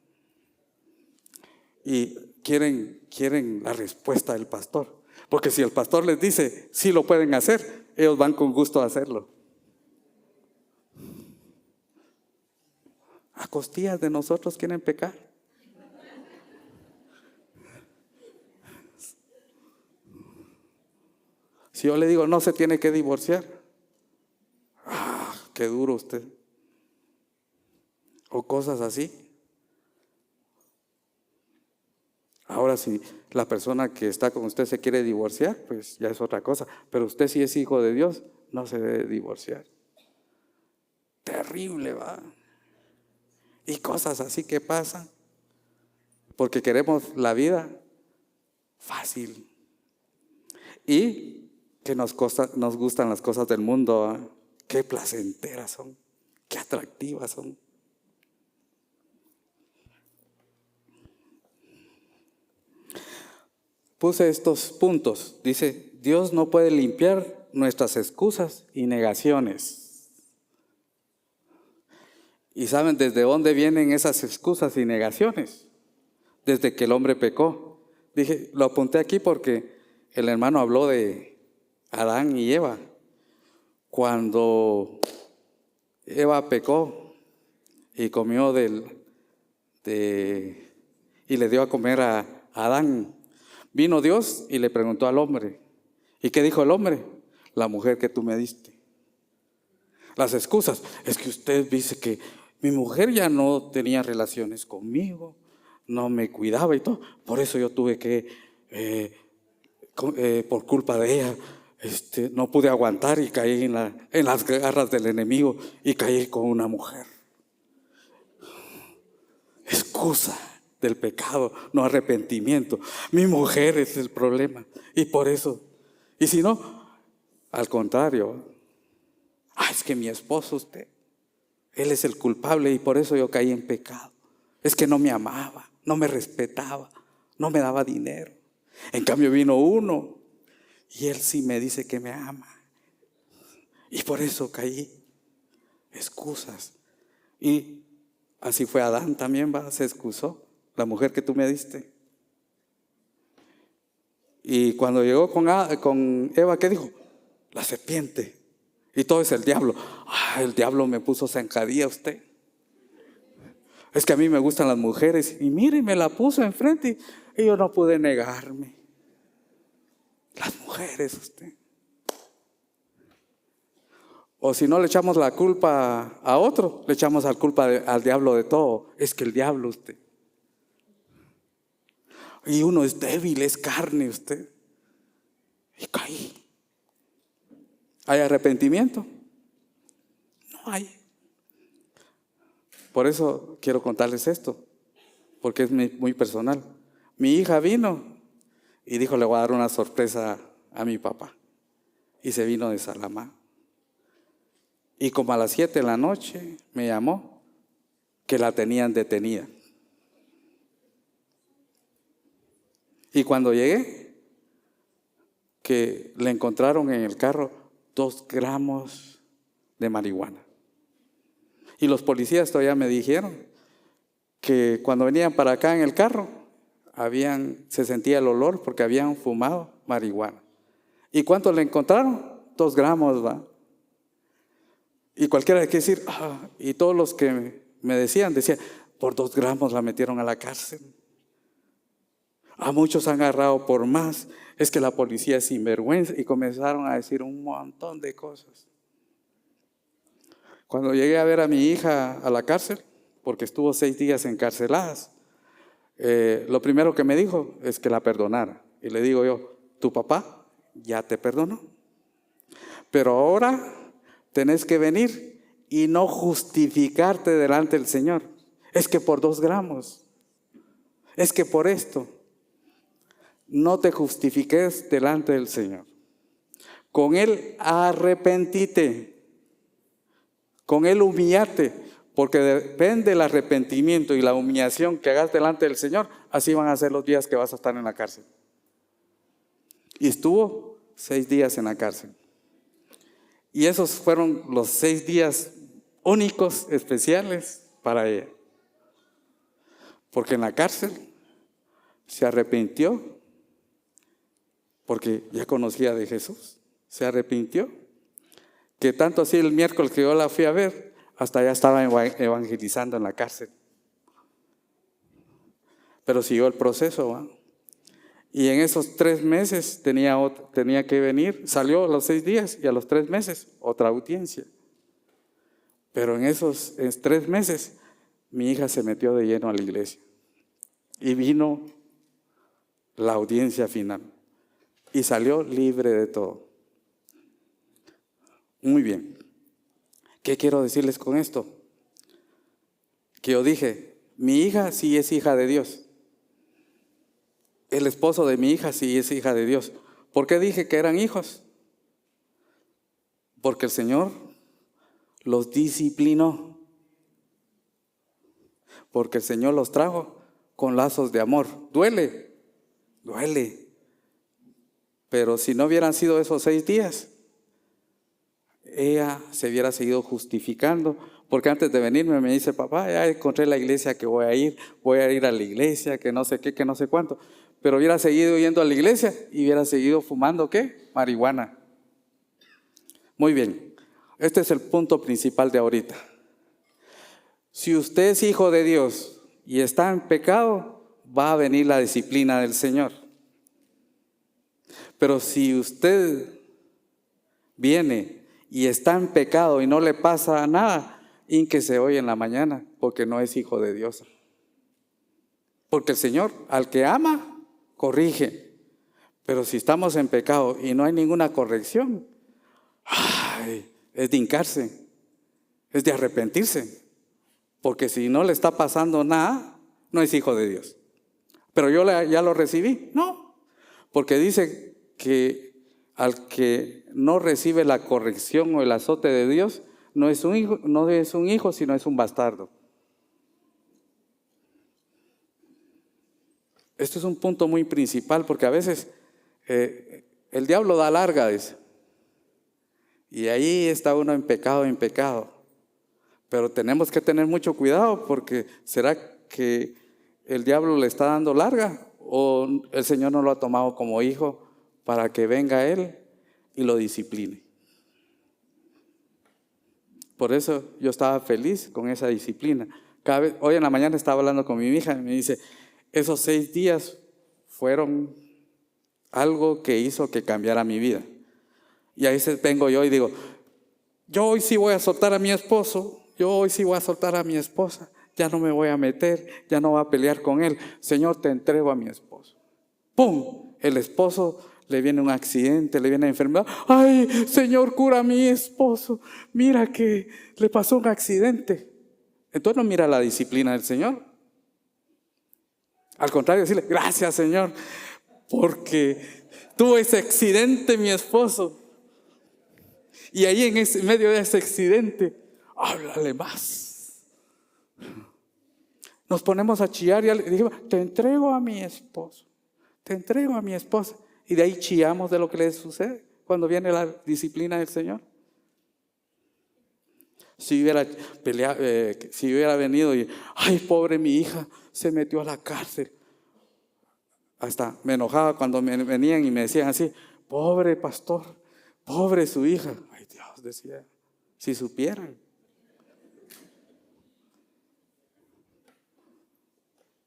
Y quieren la respuesta del pastor. Porque si el pastor les dice, sí lo pueden hacer, ellos van con gusto a hacerlo. A costillas de nosotros quieren pecar. Si yo le digo, no se tiene que divorciar. Qué duro usted. O cosas así. Ahora, si la persona que está con usted se quiere divorciar, pues ya es otra cosa. Pero usted, si es hijo de Dios, no se debe divorciar. Terrible, va. Y cosas así que pasan. Porque queremos la vida fácil. Y que nos gustan las cosas del mundo, ¿va? Qué placenteras son, qué atractivas son. Puse estos puntos. Dice, Dios no puede limpiar nuestras excusas y negaciones. ¿Y saben desde dónde vienen esas excusas y negaciones? Desde que el hombre pecó. Dije, lo apunté aquí porque el hermano habló de Adán y Eva. Cuando Eva pecó y comió y le dio a comer a Adán, vino Dios y le preguntó al hombre. ¿Y qué dijo el hombre? La mujer que tú me diste. Las excusas, es que usted dice que mi mujer ya no tenía relaciones conmigo, no me cuidaba y todo, por eso yo tuve que, por culpa de ella, no pude aguantar y caí en las garras del enemigo y caí con una mujer. Excusa del pecado, no arrepentimiento. Mi mujer es el problema y por eso, y si no, al contrario, es que mi esposo, él es el culpable y por eso yo caí en pecado. Es que no me amaba, no me respetaba, no me daba dinero. En cambio vino uno y él sí me dice que me ama. Y por eso caí. Excusas. Y así fue Adán también, se excusó. La mujer que tú me diste. Y cuando llegó con Eva, ¿qué dijo? La serpiente. Y todo es el diablo. El diablo me puso zancadilla a usted. Es que a mí me gustan las mujeres. Y mire, me la puso enfrente y yo no pude negarme. Las mujeres, usted. O si no le echamos la culpa a otro, le echamos la culpa al diablo de todo. Es que el diablo, usted. Y uno es débil, es carne, usted. Y caí. ¿Hay arrepentimiento? No hay. Por eso quiero contarles esto, porque es muy personal. Mi hija vino y dijo, le voy a dar una sorpresa a mi papá. Y se vino de Salamá. Y como a las 7 de la noche me llamó que la tenían detenida. Y cuando llegué, que le encontraron en el carro 2 gramos de marihuana. Y los policías todavía me dijeron que cuando venían para acá en el carro, se sentía el olor porque habían fumado marihuana. ¿Y cuánto le encontraron? 2 gramos, ¿va? Y cualquiera hay que decir, y todos los que me decían, por 2 gramos la metieron a la cárcel. A muchos han agarrado por más. Es que la policía es sinvergüenza. Y comenzaron a decir un montón de cosas. Cuando llegué a ver a mi hija a la cárcel, porque estuvo 6 días encarceladas, lo primero que me dijo es que la perdonara. Y le digo yo, tu papá ya te perdonó. Pero ahora tenés que venir y no justificarte delante del Señor. Es que por 2 gramos. Es que por esto. No te justifiques delante del Señor. Con Él arrepentite. Con Él humillate. Porque depende del arrepentimiento y la humillación que hagas delante del Señor. Así van a ser los días que vas a estar en la cárcel. Y estuvo 6 días en la cárcel. Y esos fueron los 6 días únicos, especiales para ella. Porque en la cárcel se arrepintió. Porque ya conocía de Jesús. Se arrepintió. Que tanto así el miércoles que yo la fui a ver, hasta ya estaba evangelizando en la cárcel. Pero siguió el proceso, ¿va? Y en esos 3 meses tenía que venir. Salió a los 6 días y a los 3 meses otra audiencia. Pero en 3 meses mi hija se metió de lleno a la iglesia. Y vino la audiencia final. Y salió libre de todo. Muy bien. ¿Qué quiero decirles con esto? Que yo dije, mi hija sí es hija de Dios. El esposo de mi hija sí es hija de Dios. ¿Por qué dije que eran hijos? Porque el Señor los disciplinó. Porque el Señor los trajo con lazos de amor. Duele, duele. Pero si no hubieran sido esos 6 días, ella se hubiera seguido justificando. Porque antes de venirme me dice, papá, ya encontré la iglesia que voy a ir a la iglesia, que no sé qué, que no sé cuánto. Pero hubiera seguido yendo a la iglesia y hubiera seguido fumando, ¿qué? Marihuana. Muy bien, este es el punto principal de ahorita. Si usted es hijo de Dios y está en pecado, va a venir la disciplina del Señor. Pero si usted viene y está en pecado y no le pasa nada, hínquese hoy en la mañana, porque no es hijo de Dios. Porque el Señor, al que ama, corrige. Pero si estamos en pecado y no hay ninguna corrección, es de hincarse, es de arrepentirse. Porque si no le está pasando nada, no es hijo de Dios. Pero yo ya lo recibí. No, porque dice que al que no recibe la corrección o el azote de Dios, no es un hijo, sino es un bastardo. Esto es un punto muy principal, porque a veces el diablo da larga, dice. Y ahí está uno en pecado. Pero tenemos que tener mucho cuidado, porque ¿será que el diablo le está dando larga? ¿O el Señor no lo ha tomado como hijo para que venga Él y lo discipline? Por eso yo estaba feliz con esa disciplina. Hoy en la mañana estaba hablando con mi hija y me dice, esos 6 días fueron algo que hizo que cambiara mi vida. Y ahí vengo yo y digo, yo hoy sí voy a soltar a mi esposo, yo hoy sí voy a soltar a mi esposa, ya no me voy a meter, ya no voy a pelear con él. Señor, te entrego a mi esposo. ¡Pum! El esposo le viene un accidente, le viene una enfermedad. ¡Ay, Señor, cura a mi esposo! Mira que le pasó un accidente. Entonces no mira la disciplina del Señor. Al contrario, decirle, gracias, Señor, porque tuvo ese accidente mi esposo. Y ahí en medio de ese accidente, háblale más. Nos ponemos a chillar y le dijimos, te entrego a mi esposo, te entrego a mi esposa. Y de ahí chillamos de lo que le sucede cuando viene la disciplina del Señor. Si hubiera peleado, si hubiera venido y, ay, pobre mi hija, se metió a la cárcel. Hasta me enojaba cuando me venían y me decían así, pobre pastor, pobre su hija. Ay, Dios, decía, si supieran.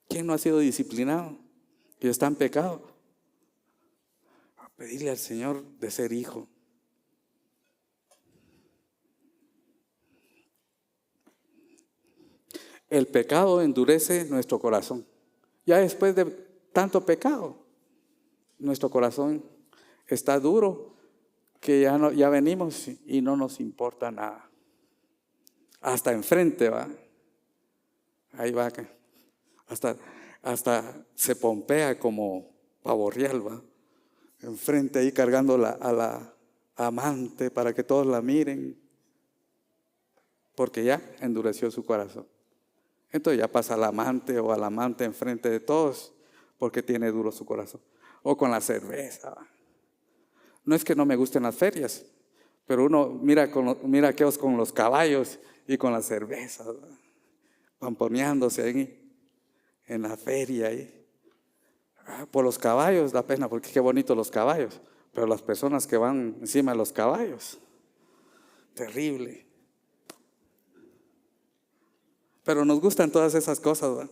¿Quién no ha sido disciplinado y está en pecado? A pedirle al Señor de ser hijo. El pecado endurece nuestro corazón. Ya después de tanto pecado, nuestro corazón está duro, que ya venimos y no nos importa nada. Hasta enfrente va. Ahí va. Hasta se pompea como pavo real, va. Enfrente ahí cargando a la amante para que todos la miren. Porque ya endureció su corazón. Entonces ya pasa al amante o al amante enfrente de todos porque tiene duro su corazón. O con la cerveza. No es que no me gusten las ferias, pero uno mira aquellos con los caballos y con las cervezas, pamponeándose ahí en la feria. Ahí. Por los caballos da pena porque qué bonitos los caballos, pero las personas que van encima de los caballos, terrible. Pero nos gustan todas esas cosas, ¿verdad?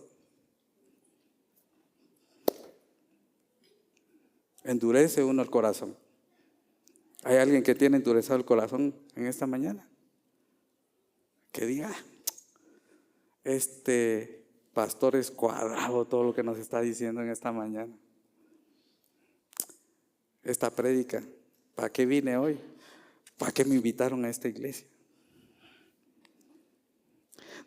Endurece uno el corazón. ¿Hay alguien que tiene endurecido el corazón en esta mañana? Que diga, este pastor es cuadrado todo lo que nos está diciendo en esta mañana. Esta prédica, ¿para qué vine hoy? ¿Para qué me invitaron a esta iglesia?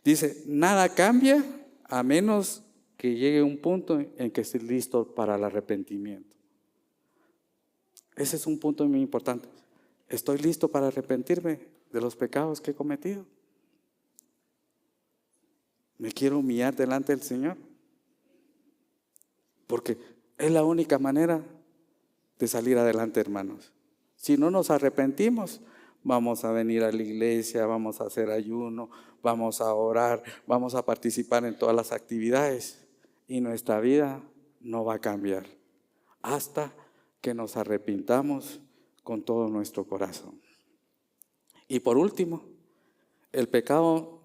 Dice, nada cambia a menos que llegue un punto en que esté listo para el arrepentimiento. Ese es un punto muy importante. ¿Estoy listo para arrepentirme de los pecados que he cometido? ¿Me quiero humillar delante del Señor? Porque es la única manera de salir adelante, hermanos. Si no nos arrepentimos, vamos a venir a la iglesia, vamos a hacer ayuno, vamos a orar, vamos a participar en todas las actividades y nuestra vida no va a cambiar hasta que nos arrepintamos con todo nuestro corazón. Y por último, el pecado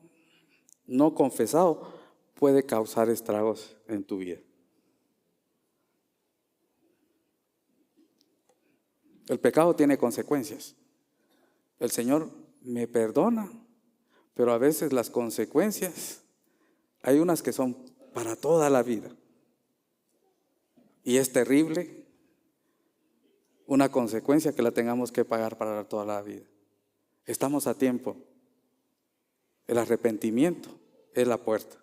no confesado puede causar estragos en tu vida. El pecado tiene consecuencias. El Señor me perdona, pero a veces las consecuencias, hay unas que son para toda la vida. Y es terrible una consecuencia que la tengamos que pagar para toda la vida. Estamos a tiempo. El arrepentimiento es la puerta.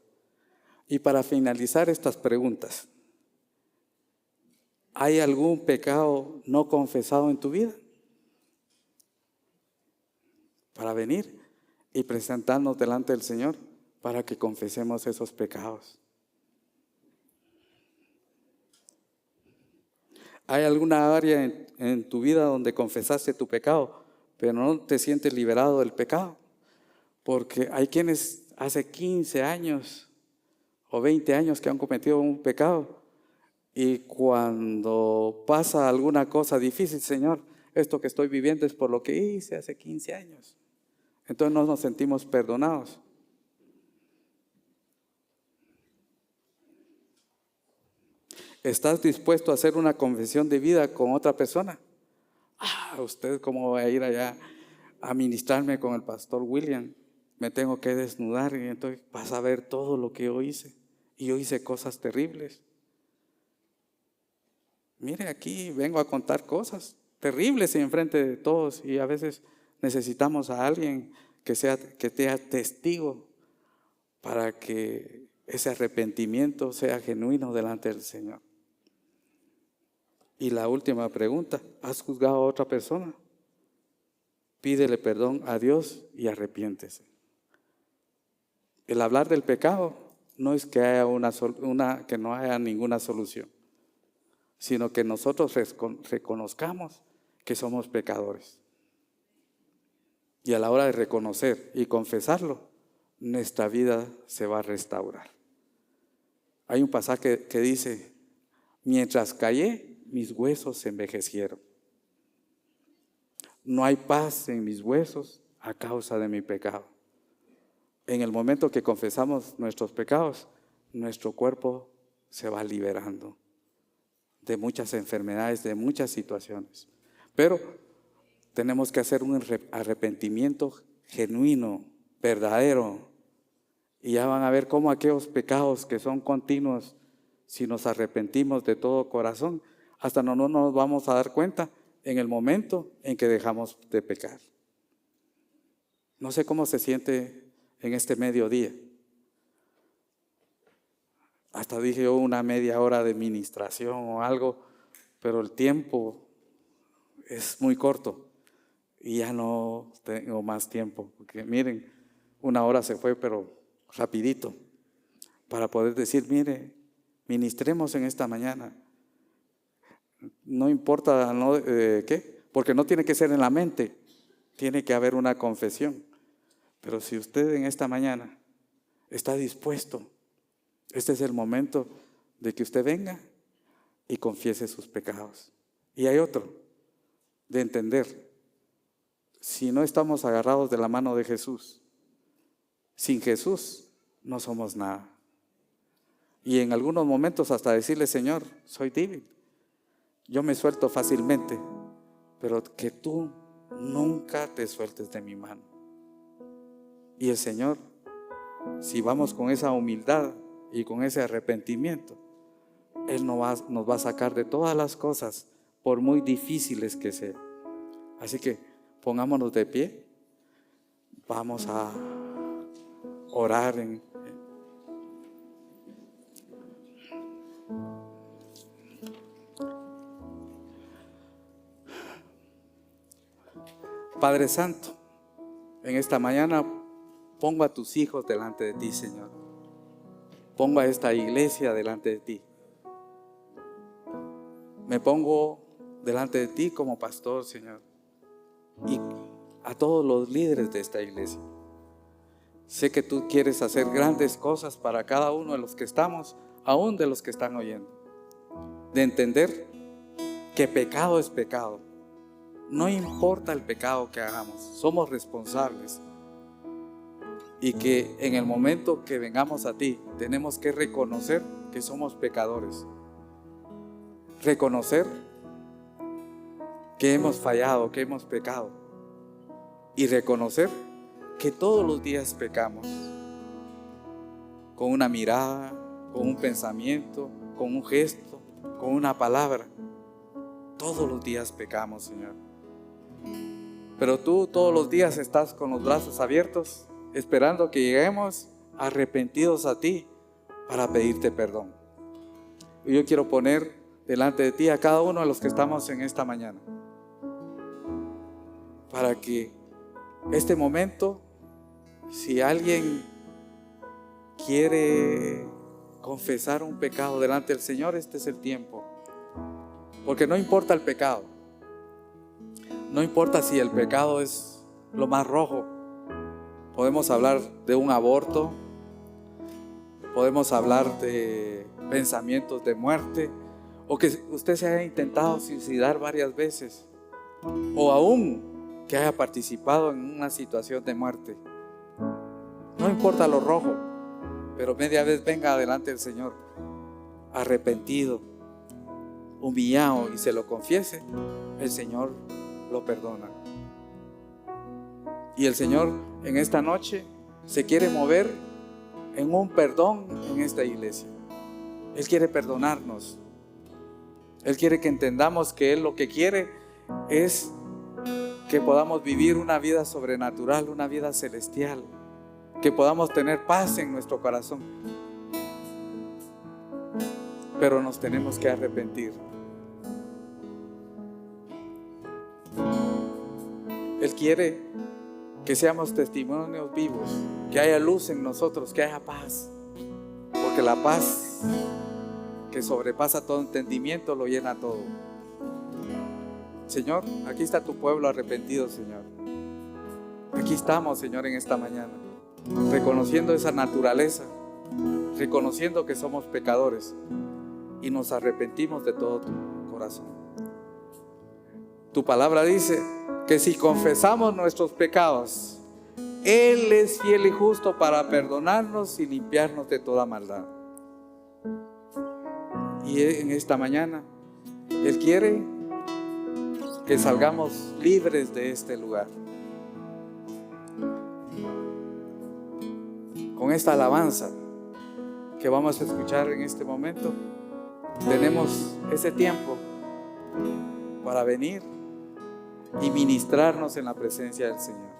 Y para finalizar estas preguntas, ¿hay algún pecado no confesado en tu vida? Para venir y presentarnos delante del Señor para que confesemos esos pecados. ¿Hay alguna área en tu vida donde confesaste tu pecado, pero no te sientes liberado del pecado? Porque hay quienes hace 15 años o 20 años que han cometido un pecado y cuando pasa alguna cosa difícil, Señor, esto que estoy viviendo es por lo que hice hace 15 años. Entonces no nos sentimos perdonados. ¿Estás dispuesto a hacer una confesión de vida con otra persona? ¿Usted cómo va a ir allá a ministrarme con el pastor William? Me tengo que desnudar y entonces vas a ver todo lo que yo hice. Y yo hice cosas terribles. Mire, aquí vengo a contar cosas terribles en frente de todos y a veces necesitamos a alguien que sea testigo para que ese arrepentimiento sea genuino delante del Señor. Y la última pregunta, ¿has juzgado a otra persona? Pídele perdón a Dios y arrepiéntese. El hablar del pecado no es que haya que no haya ninguna solución, sino que nosotros reconozcamos que somos pecadores. Y a la hora de reconocer y confesarlo, nuestra vida se va a restaurar. Hay un pasaje que dice: mientras callé, mis huesos se envejecieron. No hay paz en mis huesos a causa de mi pecado. En el momento que confesamos nuestros pecados, nuestro cuerpo se va liberando de muchas enfermedades, de muchas situaciones. Pero tenemos que hacer un arrepentimiento genuino, verdadero. Y ya van a ver cómo aquellos pecados que son continuos, si nos arrepentimos de todo corazón, hasta no nos vamos a dar cuenta en el momento en que dejamos de pecar. No sé cómo se siente en este mediodía. Hasta dije yo una media hora de ministración o algo, pero el tiempo es muy corto y ya no tengo más tiempo. Porque miren, una hora se fue, pero rapidito, para poder decir: mire, ministremos en esta mañana. No importa qué, porque no tiene que ser en la mente, tiene que haber una confesión. Pero si usted en esta mañana está dispuesto, este es el momento de que usted venga y confiese sus pecados. Y hay otro, de entender, si no estamos agarrados de la mano de Jesús, sin Jesús no somos nada. Y en algunos momentos hasta decirle: Señor, soy débil, yo me suelto fácilmente, pero que tú nunca te sueltes de mi mano. Y el Señor, si vamos con esa humildad y con ese arrepentimiento, Él nos va a sacar de todas las cosas, por muy difíciles que sean. Así que pongámonos de pie, vamos a orar Padre Santo, en esta mañana pongo a tus hijos delante de ti, Señor. Pongo a esta iglesia delante de ti. Me pongo delante de ti como pastor, Señor, y a todos los líderes de esta iglesia. Sé que tú quieres hacer grandes cosas para cada uno de los que estamos, aún de los que están oyendo. De entender que pecado es pecado. No importa el pecado que hagamos, somos responsables. Y que en el momento que vengamos a ti, tenemos que reconocer que somos pecadores. Reconocer que hemos fallado, que hemos pecado. Y reconocer que todos los días pecamos. Con una mirada, con un pensamiento, con un gesto, con una palabra. Todos los días pecamos, Señor. Pero tú todos los días estás con los brazos abiertos, esperando que lleguemos arrepentidos a ti para pedirte perdón. Y yo quiero poner delante de ti a cada uno de los que estamos en esta mañana, para que este momento, si alguien quiere confesar un pecado delante del Señor, este es el tiempo. Porque no importa el pecado, no importa si el pecado es lo más rojo. Podemos hablar de un aborto, podemos hablar de pensamientos de muerte, o que usted se haya intentado suicidar varias veces, o aún que haya participado en una situación de muerte. No importa lo rojo, pero media vez venga delante del Señor arrepentido, humillado, y se lo confiese, el Señor lo perdona. Y el Señor en esta noche se quiere mover en un perdón en esta iglesia. Él quiere perdonarnos. Él quiere que entendamos que Él lo que quiere es que podamos vivir una vida sobrenatural, una vida celestial, que podamos tener paz en nuestro corazón. Pero nos tenemos que arrepentir. Él quiere que seamos testimonios vivos, que haya luz en nosotros, que haya paz. Porque la paz que sobrepasa todo entendimiento, lo llena todo. Señor, aquí está tu pueblo arrepentido, Señor. Aquí estamos, Señor, en esta mañana, reconociendo esa naturaleza, reconociendo que somos pecadores y nos arrepentimos de todo tu corazón. Tu palabra dice que si confesamos nuestros pecados, Él es fiel y justo para perdonarnos y limpiarnos de toda maldad. Y en esta mañana Él quiere que salgamos libres de este lugar. Con esta alabanza que vamos a escuchar en este momento, tenemos ese tiempo para venir y ministrarnos en la presencia del Señor.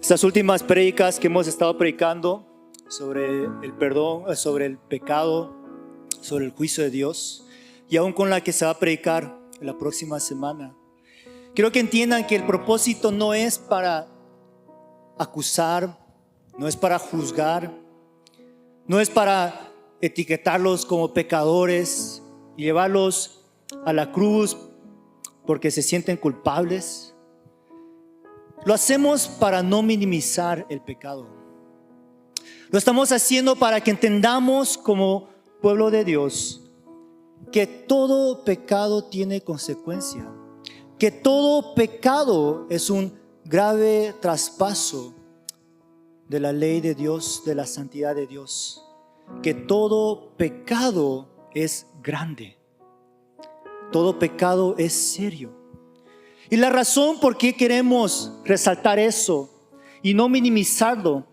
Estas últimas prédicas que hemos estado predicando sobre el perdón, sobre el pecado, sobre el juicio de Dios, y aún con la que se va a predicar la próxima semana, quiero que entiendan que el propósito no es para acusar, no es para juzgar, no es para etiquetarlos como pecadores y llevarlos a la cruz porque se sienten culpables. Lo hacemos para no minimizar el pecado. Lo estamos haciendo para que entendamos como pueblo de Dios que todo pecado tiene consecuencia, que todo pecado es un grave traspaso de la ley de Dios, de la santidad de Dios, que todo pecado es grande, todo pecado es serio. Y la razón por qué queremos resaltar eso y no minimizarlo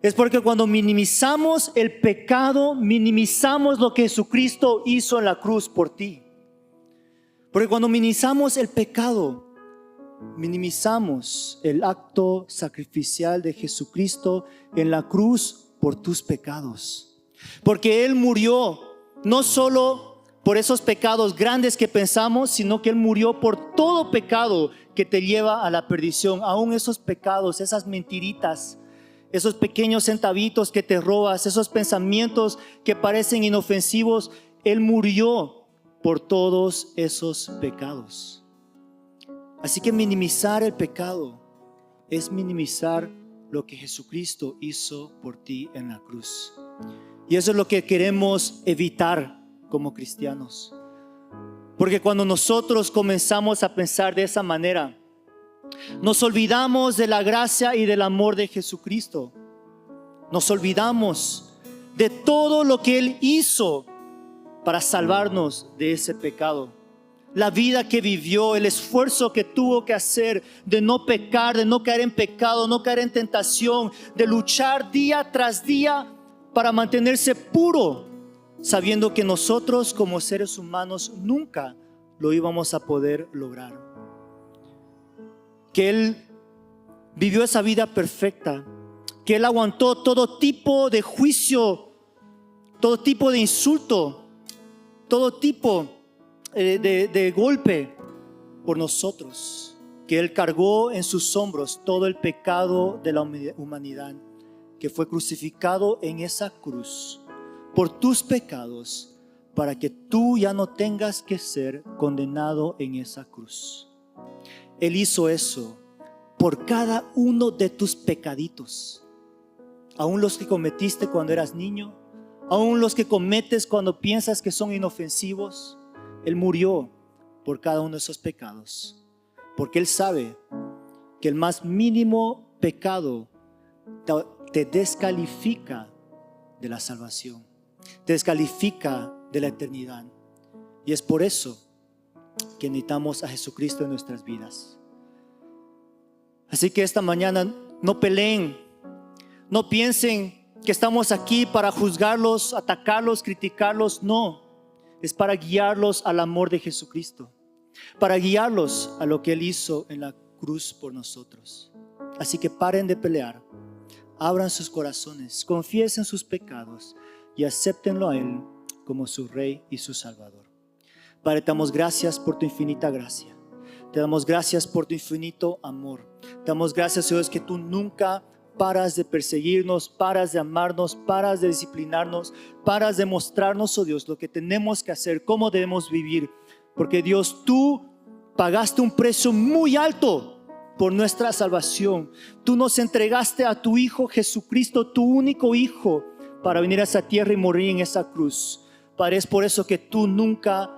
es porque cuando minimizamos el pecado, minimizamos lo que Jesucristo hizo en la cruz por ti. Porque cuando minimizamos el pecado, minimizamos el acto sacrificial de Jesucristo en la cruz por tus pecados. Porque Él murió no solo por esos pecados grandes que pensamos, sino que Él murió por todo pecado que te lleva a la perdición. Aún esos pecados, esas mentiritas, esos pequeños centavitos que te robas, esos pensamientos que parecen inofensivos, Él murió por todos esos pecados. Así que minimizar el pecado es minimizar lo que Jesucristo hizo por ti en la cruz. Y eso es lo que queremos evitar como cristianos. Porque cuando nosotros comenzamos a pensar de esa manera, nos olvidamos de la gracia y del amor de Jesucristo. Nos olvidamos de todo lo que Él hizo para salvarnos de ese pecado. La vida que vivió, el esfuerzo que tuvo que hacer de no pecar, de no caer en pecado, no caer en tentación, de luchar día tras día para mantenerse puro, sabiendo que nosotros como seres humanos nunca lo íbamos a poder lograr. Que Él vivió esa vida perfecta, que Él aguantó todo tipo de juicio, todo tipo de insulto, todo tipo de golpe por nosotros, que Él cargó en sus hombros todo el pecado de la humanidad, que fue crucificado en esa cruz por tus pecados, para que tú ya no tengas que ser condenado en esa cruz. Él hizo eso por cada uno de tus pecaditos, aún los que cometiste cuando eras niño, aún los que cometes cuando piensas que son inofensivos. Él murió por cada uno de esos pecados, porque Él sabe que el más mínimo pecado te descalifica de la salvación, te descalifica de la eternidad. Y es por eso que necesitamos a Jesucristo en nuestras vidas. Así que esta mañana no peleen, no piensen que estamos aquí para juzgarlos, atacarlos, criticarlos. No, es para guiarlos al amor de Jesucristo, para guiarlos a lo que Él hizo en la cruz por nosotros. Así que paren de pelear, abran sus corazones, confiesen sus pecados y acéptenlo a Él como su Rey y su Salvador. Padre, te damos gracias por tu infinita gracia. Te damos gracias por tu infinito amor. Te damos gracias, Dios, que tú nunca paras de perseguirnos, paras de amarnos, paras de disciplinarnos, paras de mostrarnos, oh Dios, lo que tenemos que hacer, cómo debemos vivir. Porque Dios, tú pagaste un precio muy alto por nuestra salvación. Tú nos entregaste a tu Hijo Jesucristo, tu único Hijo, para venir a esa tierra y morir en esa cruz. Padre, es por eso que tú nunca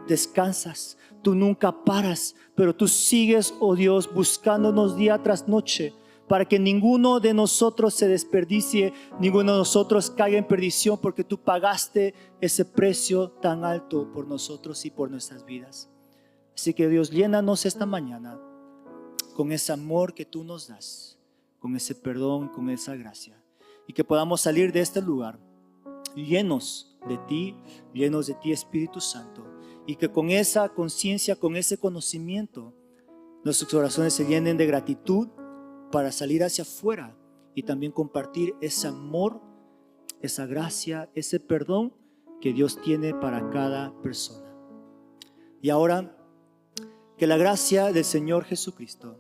descansas, tú nunca paras, pero tú sigues, oh Dios, buscándonos día tras noche, para que ninguno de nosotros se desperdicie, ninguno de nosotros caiga en perdición, porque tú pagaste ese precio tan alto por nosotros y por nuestras vidas. Así que Dios, llénanos esta mañana con ese amor que tú nos das, con ese perdón, con esa gracia, y que podamos salir de este lugar llenos de ti Espíritu Santo, y que con esa conciencia, con ese conocimiento, nuestros corazones se llenen de gratitud para salir hacia afuera y también compartir ese amor, esa gracia, ese perdón que Dios tiene para cada persona. Y ahora, que la gracia del Señor Jesucristo,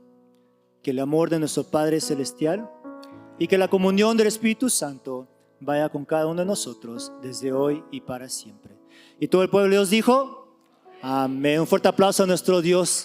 que el amor de nuestro Padre Celestial y que la comunión del Espíritu Santo vaya con cada uno de nosotros desde hoy y para siempre. Y todo el pueblo de Dios dijo, amén. Un fuerte aplauso a nuestro Dios.